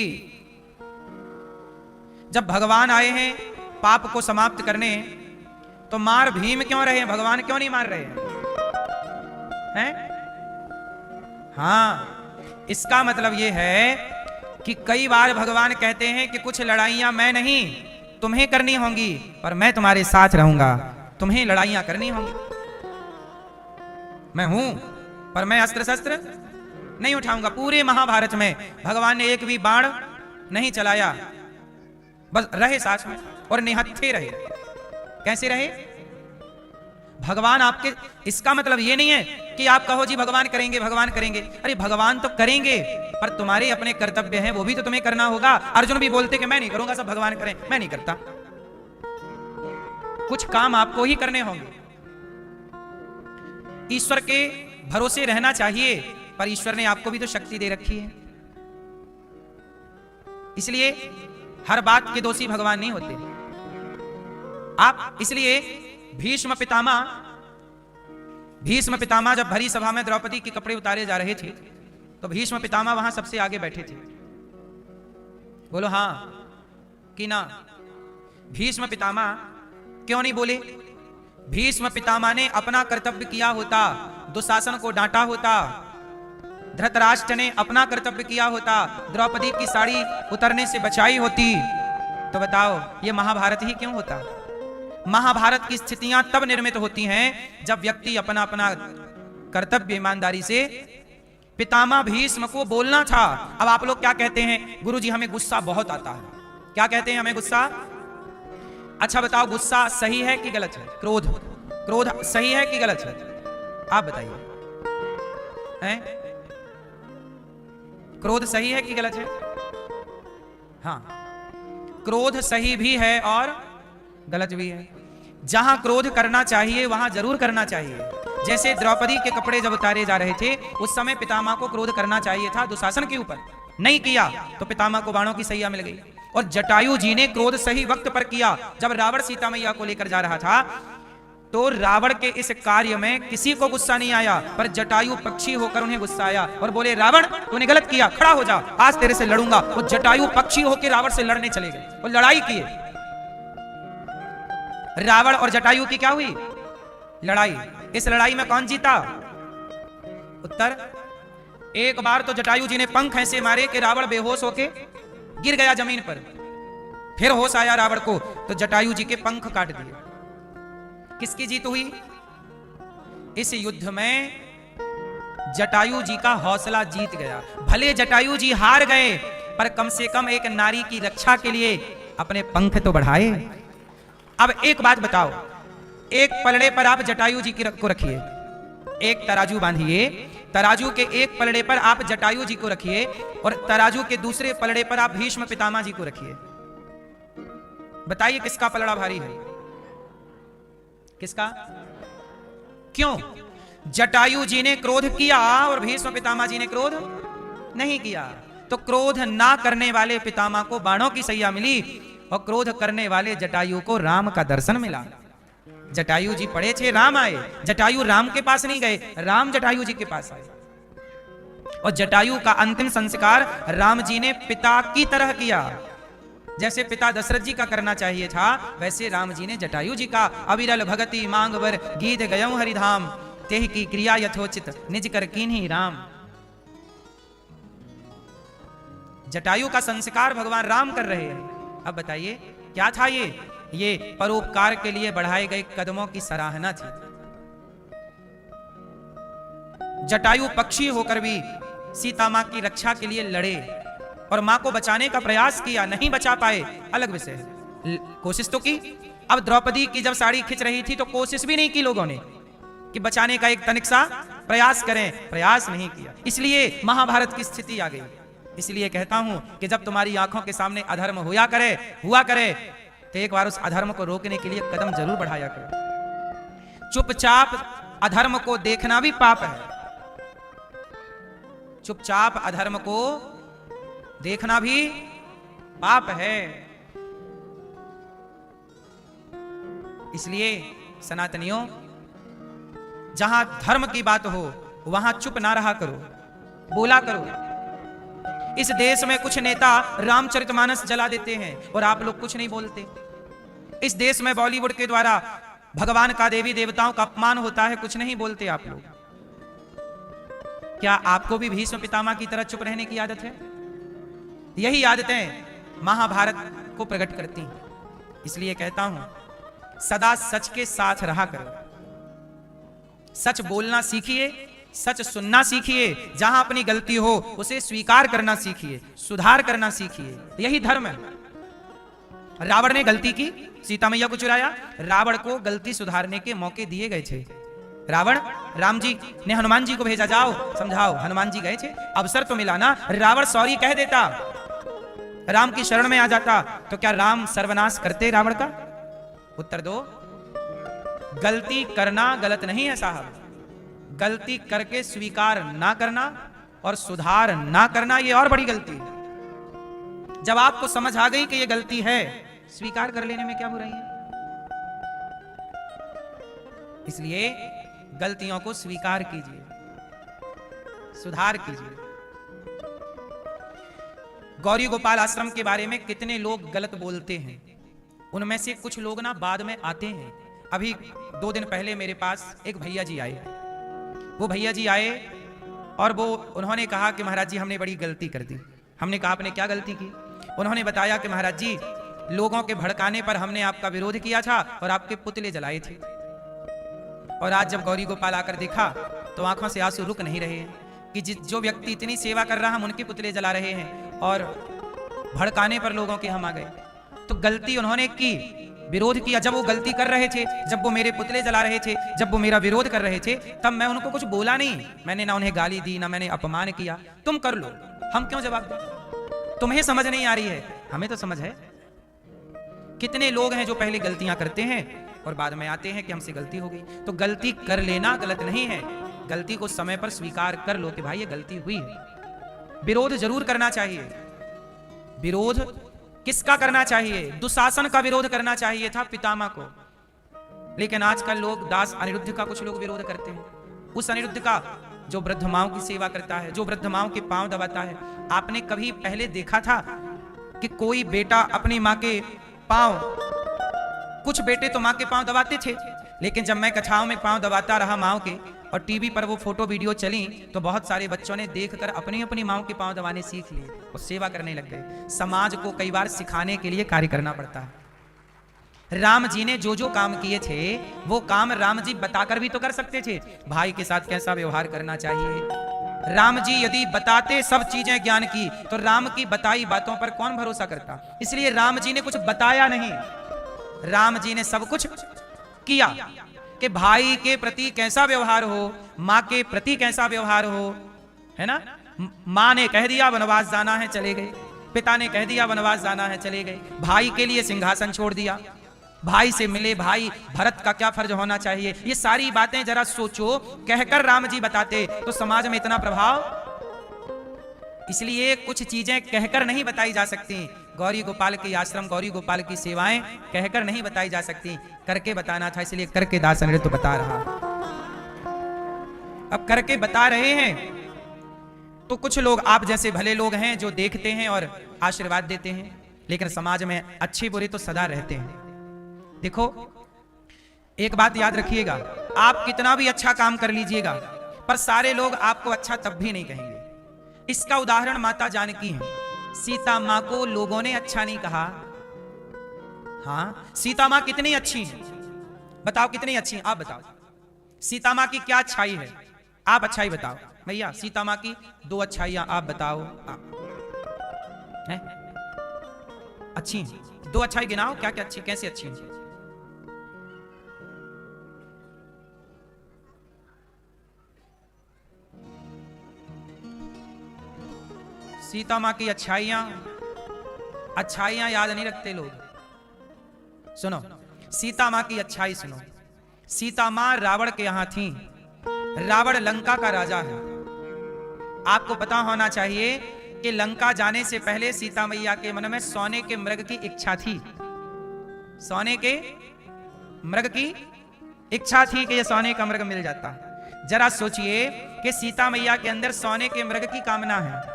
Speaker 1: जब भगवान आए हैं पाप को समाप्त करने, तो मार भीम क्यों रहे हैं? भगवान क्यों नहीं मार रहे हैं? हाँ, इसका मतलब यह है कि कई बार भगवान कहते हैं कि कुछ लड़ाइयां मैं नहीं, तुम्हें करनी होंगी, पर मैं तुम्हारे साथ रहूंगा, तुम्हें लड़ाइयां करनी होंगी। मैं हूं, पर मैं अस्त्र शस्त्र नहीं उठाऊंगा। पूरे महाभारत में भगवान ने एक भी बाण नहीं चलाया, बस रहे साथ में और निहत्थे रहे। कैसे रहे? भगवान आपके, इसका मतलब ये नहीं है कि आप कहो जी भगवान करेंगे, भगवान करेंगे। अरे भगवान तो करेंगे, पर तुम्हारे अपने कर्तव्य हैं, वो भी तो तुम्हें करना होगा। अर्जुन भी बोलते कि मैं नहीं करूंगा, सब भगवान करें, मैं नहीं करता। कुछ काम आपको ही करने होंगे। ईश्वर के भरोसे रहना चाहिए, पर ईश्वर ने आपको भी तो शक्ति दे रखी है, इसलिए हर बात के दोषी भगवान नहीं होते आप। इसलिए भीष्म पितामह जब भरी सभा में द्रौपदी के कपड़े उतारे जा रहे थे तो भीष्म पितामह वहां सबसे आगे बैठे थे। बोलो हां कि ना? भीष्म पितामह क्यों नहीं बोले? भीष्म पितामह ने अपना कर्तव्य किया होता, दुशासन को डांटा होता, धृतराष्ट्र ने अपना कर्तव्य किया होता, द्रौपदी की साड़ी उतरने से बचाई होती, तो बताओ ये महाभारत ही क्यों होता? महाभारत की स्थितियां तब निर्मित होती हैं जब व्यक्ति अपना अपना कर्तव्य ईमानदारी से। पितामह भीष्म को बोलना था। अब आप लोग क्या कहते हैं? गुरुजी हमें गुस्सा बहुत आता है। क्या कहते हैं? हमें गुस्सा। अच्छा बताओ गुस्सा सही है कि गलत है? क्रोध सही है कि गलत है? आप बताइए, क्रोध सही है कि गलत है? हाँ, क्रोध सही भी है और गलत भी है। जहां क्रोध करना चाहिए वहां जरूर करना चाहिए। जैसे द्रौपदी के कपड़े जब उतारे जा रहे थे उस समय पितामह को क्रोध करना चाहिए था दुशासन के ऊपर, नहीं किया तो पितामह को बाणों की सैया मिल गई। और जटायु जी ने क्रोध सही वक्त पर किया। जब रावण सीता मैया को लेकर जा रहा था तो रावण के इस कार्य में किसी को गुस्सा नहीं आया, पर जटायु पक्षी होकर उन्हें गुस्सा आया और बोले रावण तूने गलत किया, खड़ा हो जा, आज तेरे से लड़ूंगा। वो जटायु पक्षी होकर रावण से लड़ने चले गए और लड़ाई किए। रावण और जटायु की क्या हुई? लड़ाई। इस लड़ाई में कौन जीता? उत्तर, एक बार तो जटायु जी ने पंख ऐसे मारे कि रावण बेहोश होके गिर गया जमीन पर। फिर होश आया रावण को तो जटायु जी के पंख काट दिए। किसकी जीत हुई? इस युद्ध में जटायु जी का हौसला जीत गया। भले जटायु जी हार गए पर कम से कम एक नारी की रक्षा के लिए अपने पंख तो बढ़ाए। अब एक बात बताओ, एक पलड़े पर आप जटायु जी को रखिए, एक तराजू बांधिए, तराजू के एक पलड़े पर आप जटायु जी को रखिए और तराजू के दूसरे पलड़े पर आप भीष्म पितामह जी को रखिए। बताइए किसका पलड़ा भारी है? किसका? क्यों? जटायु जी ने क्रोध किया और भीष्म पितामह जी ने क्रोध नहीं किया। तो क्रोध ना करने वाले पितामह को बाणों की सैया मिली और क्रोध करने वाले जटायु को राम का दर्शन मिला। जटायु जी पड़े थे, राम आए। जटायु राम के पास नहीं गए, राम जटायु जी के पास आए। और जटायु का अंतिम संस्कार राम जी ने पिता की तरह किया। जैसे पिता दशरथ जी का करना चाहिए था वैसे राम जी ने जटायु जी का। अविरल भगति मांग बर गीत गयऊं हरिधाम, तेह की क्रिया यथोचित निज कर कीन्ही राम। जटायु का संस्कार भगवान राम कर रहे हैं। अब बताइए क्या था ये परोपकार के लिए बढ़ाए गए कदमों की सराहना थी। जटायु पक्षी होकर भी सीता मां की रक्षा के लिए लड़े और मां को बचाने का प्रयास किया, नहीं बचा पाए, अलग विषय है, कोशिश तो की। अब द्रौपदी की जब साड़ी खिंच रही थी तो कोशिश भी नहीं की लोगों ने कि बचाने का एक तनिक सा प्रयास करें, प्रयास नहीं किया। इसलिए महाभारत की स्थिति आ गई। इसलिए कहता हूं कि जब तुम्हारी आंखों के सामने अधर्म हुआ करे तो एक बार उस अधर्म को रोकने के लिए कदम जरूर बढ़ाया करो। चुपचाप अधर्म को देखना भी पाप है। चुपचाप अधर्म को देखना भी पाप है। इसलिए सनातनियों, जहां धर्म की बात हो वहां चुप ना रहा करो, बोला करो। इस देश में कुछ नेता रामचरितमानस जला देते हैं और आप लोग कुछ नहीं बोलते। इस देश में बॉलीवुड के द्वारा भगवान का, देवी देवताओं का अपमान होता है, कुछ नहीं बोलते आप लोग। क्या आपको भी भीष्म पितामह की तरह चुप रहने की आदत है? यही आदतें महाभारत को प्रकट करती हैं। इसलिए कहता हूं सदा सच के साथ रहा करो। सच बोलना सीखिए, सच सुनना सीखिए, जहां अपनी गलती हो उसे स्वीकार करना सीखिए, सुधार करना सीखिए। यही धर्म है। रावण ने गलती की, सीता मैया को चुराया, रावण को गलती सुधारने के मौके दिए गए थे। राम जी ने हनुमान जी को भेजा, जाओ समझाओ। हनुमान जी गए थे, अवसर तो मिला ना। रावण सॉरी कह देता, राम की शरण में आ जाता, तो क्या राम सर्वनाश करते रावण का? उत्तर दो। गलती करना गलत नहीं है साहब, गलती करके स्वीकार ना करना और सुधार ना करना, ये और बड़ी गलती है। जब आपको समझ आ गई कि ये गलती है, स्वीकार कर लेने में क्या बुराई है। इसलिए गलतियों को स्वीकार कीजिए, सुधार कीजिए। गौरी गोपाल आश्रम के बारे में कितने लोग गलत बोलते हैं, उनमें से कुछ लोग ना बाद में आते हैं। अभी 2 दिन पहले मेरे पास एक भैया जी आए। वो भैया जी आए और उन्होंने कहा कि महाराज जी हमने बड़ी गलती कर दी। हमने कहा आपने क्या गलती की? उन्होंने बताया कि महाराज जी लोगों के भड़काने पर हमने आपका विरोध किया था और आपके पुतले जलाए थे। और आज जब गौरी गोपाल आकर देखा तो आंखों से आंसू रुक नहीं रहे हैं कि जो व्यक्ति इतनी सेवा कर रहा हम उनके पुतले जला रहे हैं और भड़काने पर लोगों के हम आ गए। तो गलती उन्होंने की, विरोध किया। जब वो गलती कर रहे थे, जब वो मेरे पुतले जला रहे थे, जब वो मेरा विरोध कर रहे थे, तब मैं उनको कुछ बोला नहीं। मैंने ना उन्हें गाली दी, ना मैंने अपमान किया। तुम कर लो, हम क्यों जवाब दें? तुम्हें समझ नहीं आ रही है, हमें तो समझ है। कितने लोग हैं जो पहले गलतियां करते हैं और बाद में आते हैं कि हमसे गलती हो गई। तो गलती कर लेना गलत नहीं है, गलती को समय पर स्वीकार कर लो कि भाई ये गलती हुई है। विरोध जरूर करना चाहिए। विरोध किसका करना चाहिए? दुशासन का विरोध करना चाहिए था, पितामह को। लेकिन आजकल लोग दास अनिरुद्ध का कुछ लोग विरोध करते हैं। उस अनिरुद्ध का जो वृद्ध माओं की सेवा करता है, जो वृद्ध माओं के पांव दबाता है। आपने कभी पहले देखा था कि कोई बेटा अपनी माँ के पांव, कुछ बेटे तो माँ के पांव दबाते थे, लेकिन जब मैं कछाओं में पांव दबाता रहा माँ के और टीवी पर वो फोटो वीडियो चली तो बहुत सारे बच्चों ने देखकर अपनी अपनी माँ के पांव दबाने सीख लिए और सेवा करने लग गए। समाज को कई बार सिखाने के लिए कार्य करना पड़ता है। राम जी ने जो जो काम किए थे वो काम राम जी बताकर भी तो कर सकते थे। भाई के साथ कैसा व्यवहार करना चाहिए, राम जी यदि बताते सब चीजें ज्ञान की तो राम की बताई बातों पर कौन भरोसा करता। इसलिए राम जी ने कुछ बताया नहीं, राम जी ने सब कुछ किया कि भाई के प्रति कैसा व्यवहार हो, माँ के प्रति कैसा व्यवहार हो, है ना। माँ ने कह दिया वनवास जाना है, चले गए। पिता ने कह दिया वनवास जाना है, चले गए। भाई के लिए सिंहासन छोड़ दिया, भाई से मिले। भाई भरत का क्या फर्ज होना चाहिए, ये सारी बातें जरा सोचो। कहकर राम जी बताते तो समाज में इतना प्रभाव। इसलिए कुछ चीजें कहकर नहीं बताई जा सकती। गौरी गोपाल के आश्रम, गौरी गोपाल की सेवाएं कहकर नहीं बताई जा सकती, करके बताना था। इसलिए करके दास अनिरुद्ध तो बता रहा। अब करके बता रहे हैं तो कुछ लोग आप जैसे भले लोग हैं जो देखते हैं और आशीर्वाद देते हैं, लेकिन समाज में अच्छे बुरे तो सदा रहते हैं। देखो एक बात याद रखिएगा, आप कितना भी अच्छा काम कर लीजिएगा पर सारे लोग आपको अच्छा तब भी नहीं कहेंगे। इसका उदाहरण माता जानकी है। सीता मां को लोगों ने अच्छा नहीं कहा। हाँ, सीता मां कितनी अच्छी है, बताओ कितनी अच्छी है, आप बताओ सीता मां की क्या अच्छाई है, आप अच्छाई बताओ भैया। सीता मां की 2 अच्छाइयां आप बताओ। है अच्छी 2 अच्छाई गिनाओ, क्या क्या अच्छी, कैसी अच्छी है? सीता मां की अच्छाइयां याद नहीं रखते लोग। सुनो सीता मां की अच्छाई सुनो। सीता मां रावण के यहां थी। रावण लंका का राजा है। आपको पता होना चाहिए कि लंका जाने से पहले सीता मैया के मन में सोने के मृग की इच्छा थी। सोने के मृग की इच्छा थी कि ये सोने का मृग मिल जाता। जरा सोचिए कि सीता मैया के अंदर सोने के मृग की कामना है,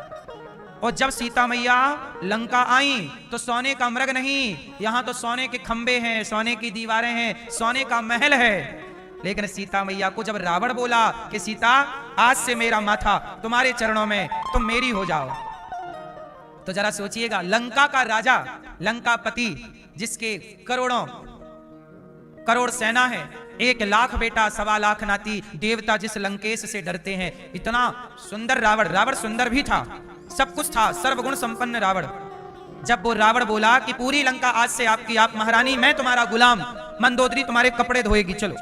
Speaker 1: और जब सीता मैया लंका आई तो सोने का मृग नहीं, यहां तो सोने के खंबे हैं, सोने की दीवारें हैं, सोने का महल है। लेकिन सीता मैया को जब रावण बोला कि सीता आज से मेरा माथा तुम्हारे चरणों में, तुम मेरी हो जाओ, तो जरा सोचिएगा लंका का राजा, लंकापति, जिसके करोड़ सेना है, 1 लाख बेटा, 1.25 लाख नाती, देवता जिस लंकेश से डरते हैं, इतना सुंदर रावण सुंदर भी था, सब कुछ था, सर्वगुण संपन्न रावण। जब वो रावण बोला कि पूरी लंका आज से आपकी, आप महारानी, मैं तुम्हारा गुलाम, मंदोदरी तुम्हारे कपड़े धोएगी, चलो।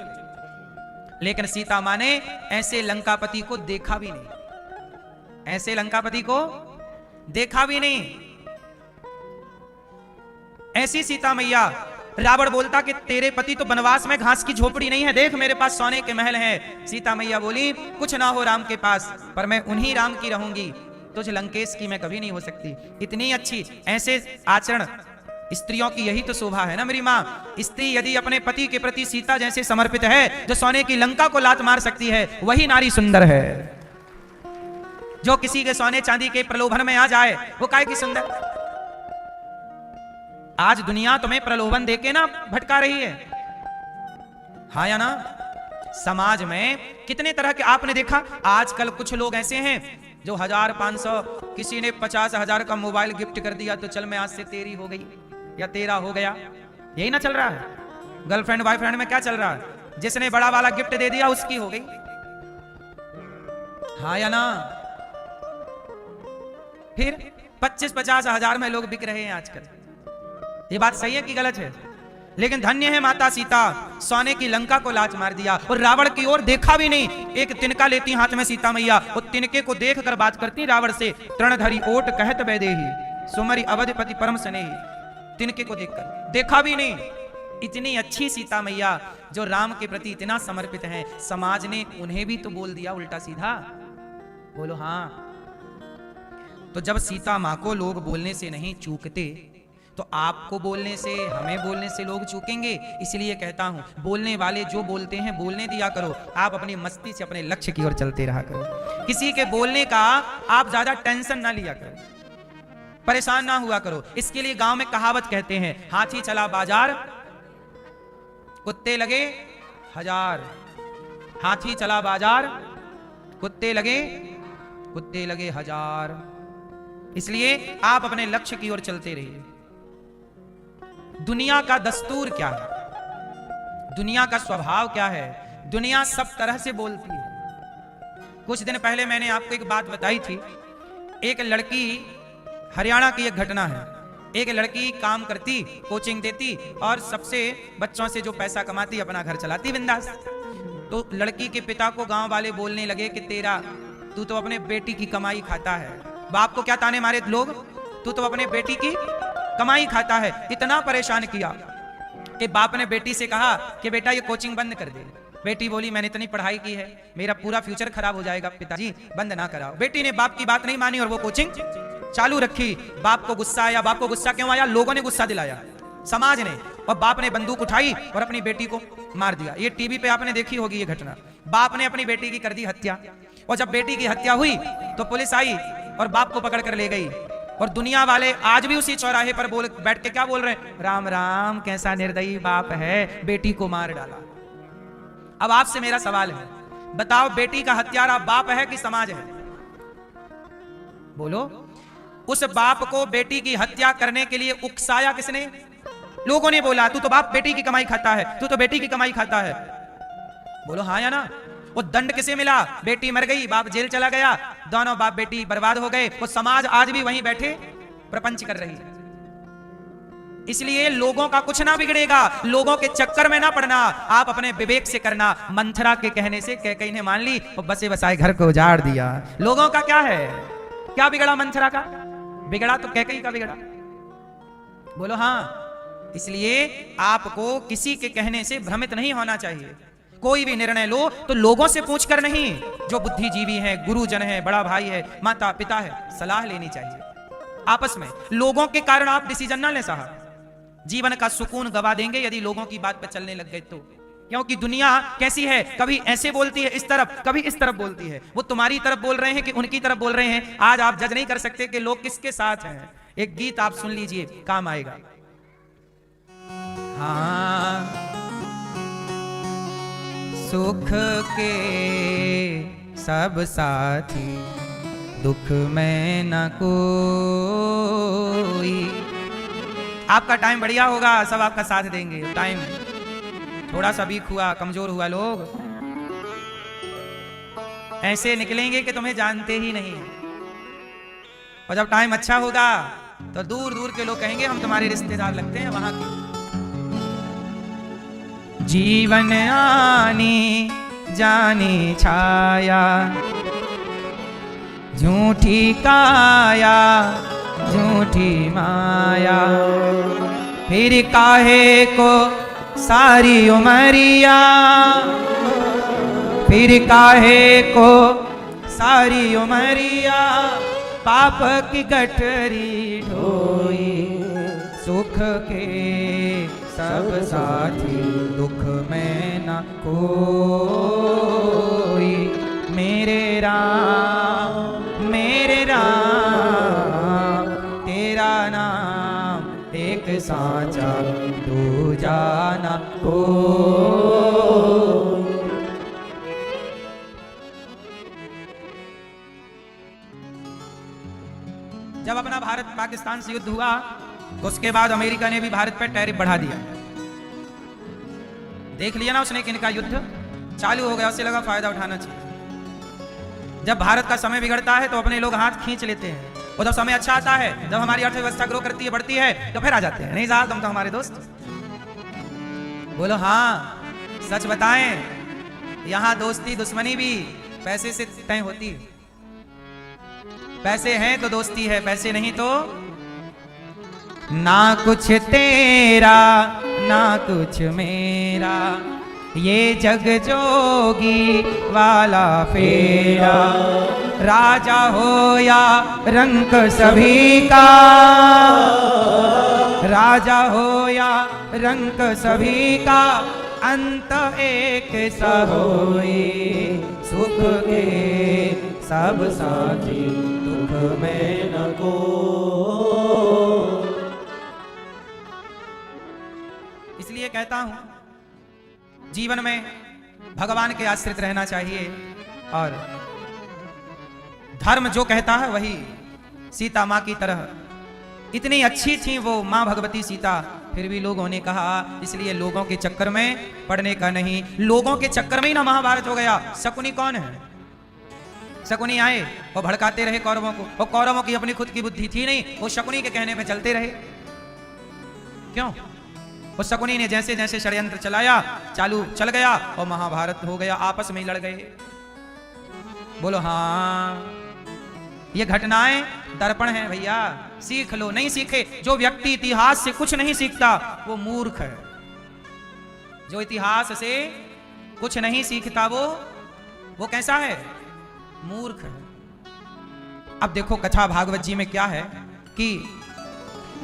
Speaker 1: लेकिन सीता मां ने ऐसे लंकापति को देखा भी नहीं, ऐसे लंकापति को देखा भी नहीं। ऐसी सीता मैया रावण बोलता कि तेरे पति तो वनवास में घास की झोपड़ी नहीं है, देख मेरे पास सोने के महल हैं। सीता मैया बोली कुछ ना हो राम के पास, पर मैं उन्हीं राम की रहूंगी, तुझ लंकेश की मैं कभी नहीं हो सकती। इतनी अच्छी ऐसे आचरण स्त्रियों की यही तो शोभा है ना मेरी माँ। स्त्री यदि अपने पति के प्रति सीता जैसे समर्पित है, जो सोने की लंका को लात मार सकती है, वही नारी सुंदर है। जो किसी के सोने चांदी के प्रलोभन में आ जाए वो काहे की सुंदर। आज दुनिया तुम्हें प्रलोभन देके ना भटका रही है, हाँ या ना। समाज में कितने तरह के आपने देखा, आजकल कुछ लोग ऐसे हैं जो 1000-500, किसी ने 50,000 का मोबाइल गिफ्ट कर दिया तो चल मैं आज से तेरी हो गई या तेरा हो गया, यही ना चल रहा है। गर्लफ्रेंड बॉयफ्रेंड में क्या चल रहा है, जिसने बड़ा वाला गिफ्ट दे दिया उसकी हो गई, हाँ या ना। फिर 25-50 हजार में लोग बिक रहे हैं आजकल। ये बात सही है कि गलत है? लेकिन धन्य है माता सीता, सोने की लंका को लात मार दिया और रावण की ओर देखा भी नहीं। एक तिनका लेती हाथ में सीता मैया, और तिनके को देखकर बात करती रावण से, तृणधरी ओट कहत वैदेही सुमरि अवधपति परम स्नेही। तिनके को देखकर देखा भी नहीं। इतनी अच्छी सीता मैया जो राम के प्रति इतना समर्पित है, समाज ने उन्हें भी तो बोल दिया उल्टा सीधा। बोलो हाँ। तो जब सीता माँ को लोग बोलने से नहीं चूकते, तो आपको बोलने से, हमें बोलने से लोग चूकेंगे। इसलिए कहता हूं, बोलने वाले जो बोलते हैं बोलने दिया करो, आप अपनी मस्ती से अपने लक्ष्य की ओर चलते रहा करो। किसी के बोलने का आप ज्यादा टेंशन ना लिया करो, परेशान ना हुआ करो। इसके लिए गांव में कहावत कहते हैं, हाथी चला बाजार कुत्ते लगे हजार। हाथी चला बाजार कुत्ते लगे हजार। इसलिए आप अपने लक्ष्य की ओर चलते रहिए। दुनिया का दस्तूर क्या है, दुनिया का स्वभाव क्या है, दुनिया सब तरह से बोलती है। कुछ दिन पहले मैंने आपको एक बात बताई थी। एक लड़की, हरियाणा की एक घटना है, एक लड़की काम करती, कोचिंग देती और सबसे बच्चों से जो पैसा कमाती अपना घर चलाती बिंदास। तो लड़की के पिता को गांव वाले बोलने लगे कि तू तो अपने बेटी की कमाई खाता है। बाप को क्या ताने मारे लोग, तू तो अपने बेटी की कमाई खाता है। इतना परेशान किया कि बाप ने बेटी से कहा कि बेटा ये कोचिंग बंद कर दे। बेटी बोली मैंने इतनी पढ़ाई की है, मेरा पूरा फ्यूचर खराब हो जाएगा, पिताजी बंद ना कराओ। बेटी ने बाप की बात नहीं मानी और वो कोचिंग चालू रखी। बाप को गुस्सा आया। बाप को गुस्सा क्यों आया? लोगों ने गुस्सा दिलाया, समाज ने। और बाप ने बंदूक उठाई और अपनी बेटी को मार दिया। ये टीवी पे आपने देखी होगी ये घटना। बाप ने अपनी बेटी की कर दी हत्या। और जब बेटी की हत्या हुई तो पुलिस आई और बाप को पकड़ कर ले गई। और दुनिया वाले आज भी उसी चौराहे पर बैठ के क्या बोल रहे हैं? राम राम, कैसा निर्दयी बाप है, बेटी को मार डाला। अब आपसे मेरा सवाल है, बताओ बेटी का हत्यारा बाप है कि समाज है? बोलो। उस बाप को बेटी की हत्या करने के लिए उकसाया किसने? लोगों ने बोला तू तो बाप बेटी की कमाई खाता है, तू तो बेटी की कमाई खाता है। बोलो हाँ या ना। वो दंड किसे मिला? बेटी मर गई, बाप जेल चला गया, दोनों बाप बेटी बर्बाद हो गए। वो समाज आज भी वहीं बैठे प्रपंच कर रही है। इसलिए लोगों का कुछ ना बिगड़ेगा, लोगों के चक्कर में ना पड़ना, आप अपने विवेक से करना। मंथरा के कहने से कैकेयी ने मान ली और बसे बसाए घर को उजाड़ दिया। लोगों का क्या है? क्या बिगड़ा मंथरा का? बिगड़ा तो कैकेयी का बिगड़ा। बोलो हाँ। इसलिए आपको किसी के कहने से भ्रमित नहीं होना चाहिए। कोई भी निर्णय लो तो लोगों से पूछकर नहीं, जो बुद्धिजीवी हैं, गुरुजन है, बड़ा भाई है, माता पिता है, सलाह लेनी चाहिए आपस में। लोगों के कारण आप डिसीजन ना ले साहब। जीवन का सुकून गवा देंगे यदि लोगों की बात पर चलने लग गए तो। क्योंकि दुनिया कैसी है, कभी ऐसे बोलती है इस तरफ, कभी इस तरफ बोलती है। वो तुम्हारी तरफ बोल रहे हैं कि उनकी तरफ बोल रहे हैं, आज आप जज नहीं कर सकते कि लोग किसके साथ हैं। एक गीत आप सुन लीजिए, काम आएगा। हाँ, सुख के सब साथी, दुख में न कोई। आपका टाइम बढ़िया होगा, सब आपका साथ देंगे। टाइम थोड़ा सा वीक हुआ, कमजोर हुआ, लोग ऐसे निकलेंगे कि तुम्हें जानते ही नहीं। और जब टाइम अच्छा होगा तो दूर दूर के लोग कहेंगे हम तुम्हारे रिश्तेदार लगते हैं वहां के। जीवन आनी जानी छाया, झूठी काया झूठी माया, फिर काहे को सारी उमरिया, फिर काहे को सारी उमरिया, पाप की गठरी ढोई, सुख के सब साथी दुख में न कोई, मेरे राम तेरा नाम एक साचा दूजा न कोई। जब अपना भारत पाकिस्तान से युद्ध हुआ उसके बाद अमेरिका ने भी भारत पर टैरिफ बढ़ा दिया। देख लिया ना उसने कि इनका युद्ध चालू हो गया, उसे लगा फायदा उठाना चाहिए। जब भारत का समय बिगड़ता है तो अपने लोग हाथ खींच लेते हैं, और जब समय अच्छा आता है, जब हमारी अर्थव्यवस्था ग्रो करती है, बढ़ती है, तो फिर आ जाते हैं। नहीं साहब तुम तो हमारे दोस्त। बोलो हाँ, सच बताएं, यहां दोस्ती दुश्मनी भी पैसे से तय होती है। पैसे हैं तो दोस्ती है, पैसे नहीं तो ना कुछ तेरा ना कुछ मेरा, ये जग जोगी वाला फेरा, राजा हो या रंक सभी का, राजा हो या रंक सभी का, अंत एक सा होई, सुख के सब साथी दुख में न को। इसलिए कहता हूं जीवन में भगवान के आश्रित रहना चाहिए, और धर्म जो कहता है वही। सीता मां की तरह इतनी अच्छी थी वो मां भगवती सीता, फिर भी लोगों ने कहा, इसलिए लोगों के चक्कर में पड़ने का नहीं। लोगों के चक्कर में ही ना महाभारत हो गया। शकुनी कौन है? शकुनी आए और भड़काते रहे कौरवों को, और कौरवों की अपनी खुद की बुद्धि थी नहीं, वो शकुनी के कहने पे चलते रहे। क्यों? उस शकुनी ने जैसे जैसे षड्यंत्र चलाया, चालू चल गया और महाभारत हो गया, आपस में ही लड़ गए। बोलो हाँ, ये घटनाएं दर्पण है भैया, सीख लो। नहीं सीखे, जो व्यक्ति इतिहास से कुछ नहीं सीखता वो मूर्ख है। जो इतिहास से कुछ नहीं सीखता वो कैसा है? मूर्ख है। अब देखो कथा भागवत जी में क्या है कि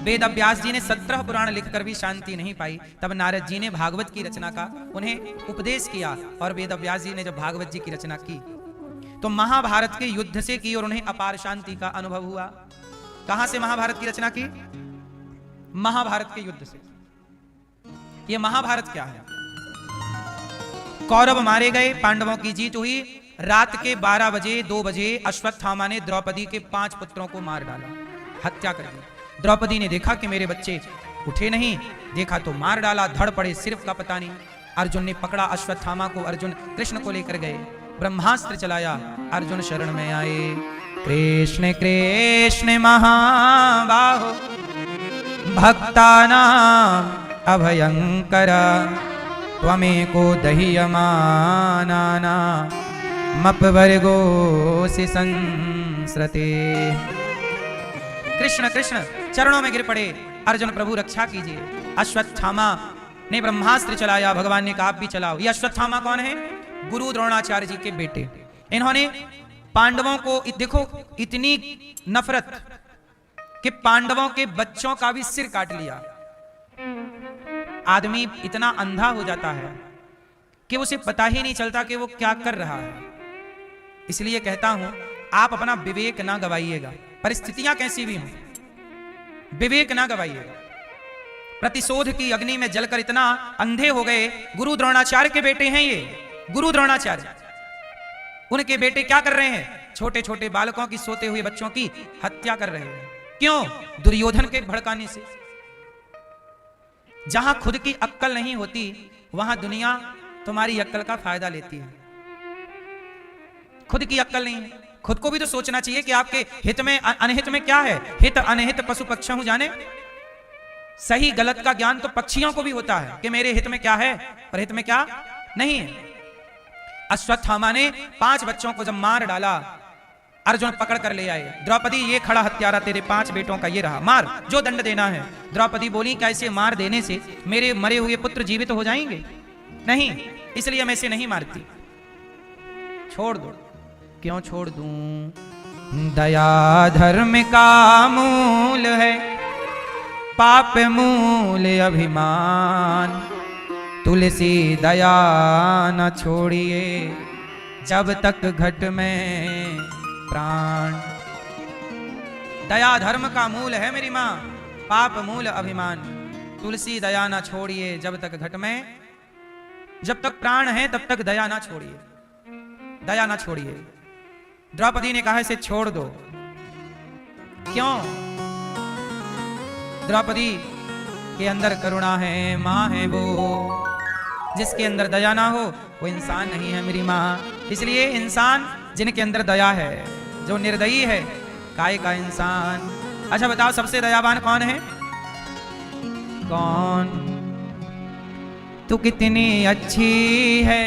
Speaker 1: वेद व्यास जी ने 17 पुराण लिखकर भी शांति नहीं पाई, तब नारद जी ने भागवत की रचना का उन्हें उपदेश किया, और वेद व्यास जी ने जब भागवत जी की रचना की तो महाभारत के युद्ध से की और उन्हें अपार शांति का अनुभव हुआ। कहां से महाभारत की रचना की? महाभारत के युद्ध से। ये महाभारत क्या है? कौरव मारे गए, पांडवों की जीत हुई। रात के 12 बजे 2 बजे अश्वत्थामा ने द्रौपदी के 5 पुत्रों को मार डाला, हत्या कर दी। द्रौपदी ने देखा कि मेरे बच्चे उठे नहीं, देखा तो मार डाला, धड़ पड़े, सिर्फ का पता नहीं। अर्जुन ने पकड़ा अश्वत्थामा को, अर्जुन कृष्ण को लेकर गए, ब्रह्मास्त्र चलाया, अर्जुन शरण में आए। कृष्ण कृष्ण महाबाहो भक्तानां अभयंकर, त्वमेको दह्यमानानां मपवर्गोऽसि संसृते। कृष्ण कृष्ण चरणों में गिर पड़े, अर्जुन प्रभु रक्षा कीजिए। अश्वत्थामा ने ब्रह्मास्त्र चलाया, भगवान ने कहा आप भी चलाओ। ये अश्वत्थामा कौन है? गुरु द्रोणाचार्य जी के बेटे। इन्होंने पांडवों को, देखो इतनी नफरत कि पांडवों के बच्चों का भी सिर काट लिया। आदमी इतना अंधा हो जाता है कि उसे पता ही नहीं चलता कि वो क्या कर रहा है। इसलिए कहता हूं आप अपना विवेक ना गवाइएगा, परिस्थितियां कैसी भी हों, विवेक ना गवाइएगा। प्रतिशोध की अग्नि में जलकर इतना अंधे हो गए। गुरु द्रोणाचार्य के बेटे हैं ये, गुरु द्रोणाचार्य। उनके बेटे क्या कर रहे हैं? छोटे छोटे बालकों की, सोते हुए बच्चों की हत्या कर रहे हैं। क्यों? दुर्योधन के भड़काने से। जहां खुद की अक्ल नहीं होती वहां दुनिया तुम्हारी अक्ल का फायदा लेती है। खुद की अक्ल नहीं है, खुद को भी तो सोचना चाहिए कि आपके हित में अनहित में क्या है। हित अनहित पशु पक्षी जाने। सही गलत का ज्ञान तो पक्षियों को भी होता है कि मेरे हित में क्या है और हित में क्या नहीं है। अश्वत्थामा ने 5 बच्चों को जब मार डाला, अर्जुन पकड़ कर ले आए। द्रौपदी ये खड़ा हत्यारा तेरे 5 बेटों का ये रहा, मार जो दंड देना है। द्रौपदी बोली क्या इसे मार देने से मेरे मरे हुए पुत्र जीवित हो जाएंगे? नहीं, इसलिए मैं इसे नहीं मारती, छोड़ दो। क्यों छोड़ दूं? दया धर्म का मूल है, पाप मूल अभिमान। तुलसी दया न छोड़िए जब तक घट में प्राण। दया धर्म का मूल है मेरी माँ, पाप मूल अभिमान। तुलसी दया ना छोड़िए जब तक घट में, जब तक प्राण है तब तक दया ना छोड़िए, दया ना छोड़िए। द्रौपदी ने कहा इसे छोड़ दो। क्यों? द्रौपदी के अंदर करुणा है, माँ है वो। जिसके अंदर दया ना हो वो इंसान नहीं है मेरी माँ। इसलिए इंसान जिनके अंदर दया है, जो निर्दयी है, काय का इंसान। अच्छा बताओ सबसे दयावान कौन है? कौन? तू कितनी अच्छी है,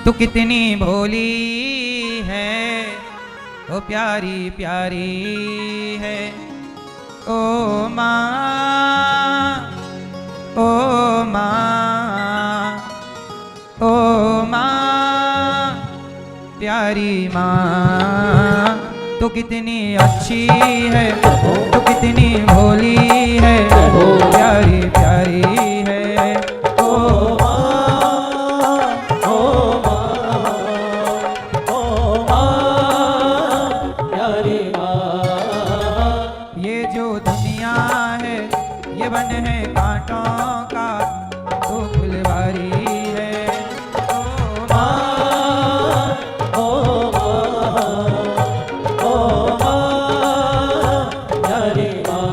Speaker 1: तू कितनी भोली है, ओ प्यारी प्यारी है। ओ माँ, ओ माँ, ओ माँ, प्यारी माँ। तू कितनी अच्छी है, तू कितनी भोली है, प्यारी प्यारी है। ओ माँ, ओ माँ, ओ माँ, प्यारी माँ। ये जो दुनिया है ये वन है कांटों का, तो फुलवारी है। ओ माँ, ओ माँ, ओ माँ, प्यारी माँ।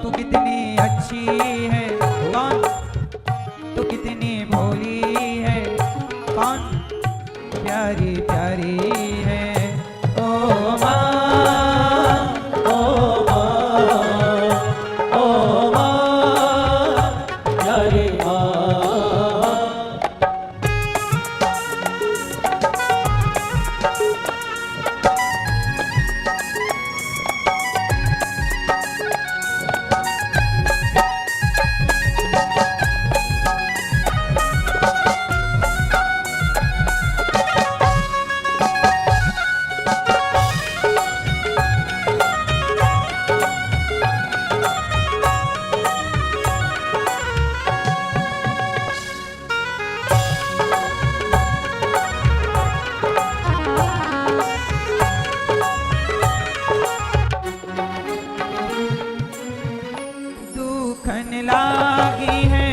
Speaker 1: तू कितनी अच्छी है, कौन? तू कितनी भोली है, कौन? प्यारी प्यारी है। ओ माँ, लागी है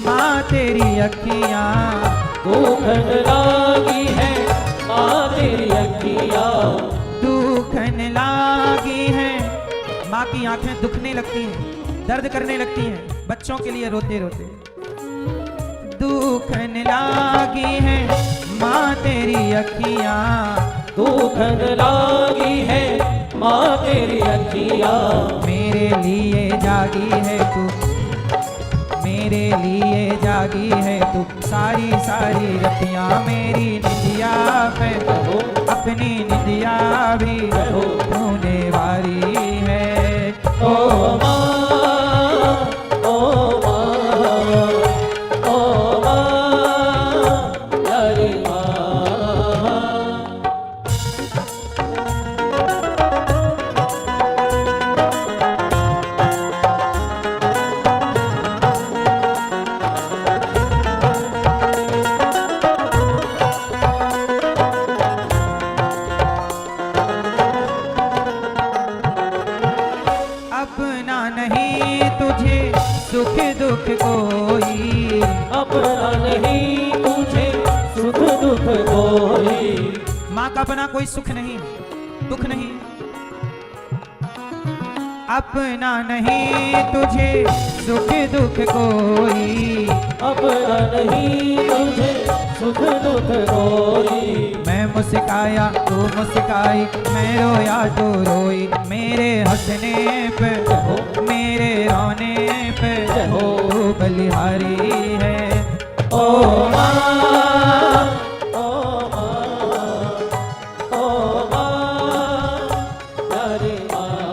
Speaker 1: माँ तेरी अखियाँ,
Speaker 2: दुखन लागी है माँ तेरी अखियाँ,
Speaker 1: दुखन लागी है। माँ की आंखें दुखने लगती हैं, दर्द करने लगती हैं बच्चों के लिए रोते रोते। दुखन लागी है माँ तेरी अखियाँ,
Speaker 2: दुखन लागी है माँ तेरी अखियाँ।
Speaker 1: मेरे लिए जागी है तू, मेरे लिए जागी है तू, सारी सारी रतियाँ मेरी निदिया पे, अपनी निदिया भी होने वाली है।
Speaker 2: ओ माँ, ओ माँ, ओ माँ, प्यारी माँ।
Speaker 1: अपना नहीं तुझे सुख दुख कोई,
Speaker 2: अपना नहीं तुझे सुख दुख कोई।
Speaker 1: माँ का अपना कोई सुख नहीं, दुख नहीं। अपना नहीं तुझे सुख दुख कोई,
Speaker 2: अपना नहीं तुझे सुख दुख कोई।
Speaker 1: मैं मुस्काया तू मुस्काई, मैं रोया तू रोई, मेरे हंसने पे मेरे रोने पे तू बलिहारी है।
Speaker 2: ओ माँ, ओ माँ, आ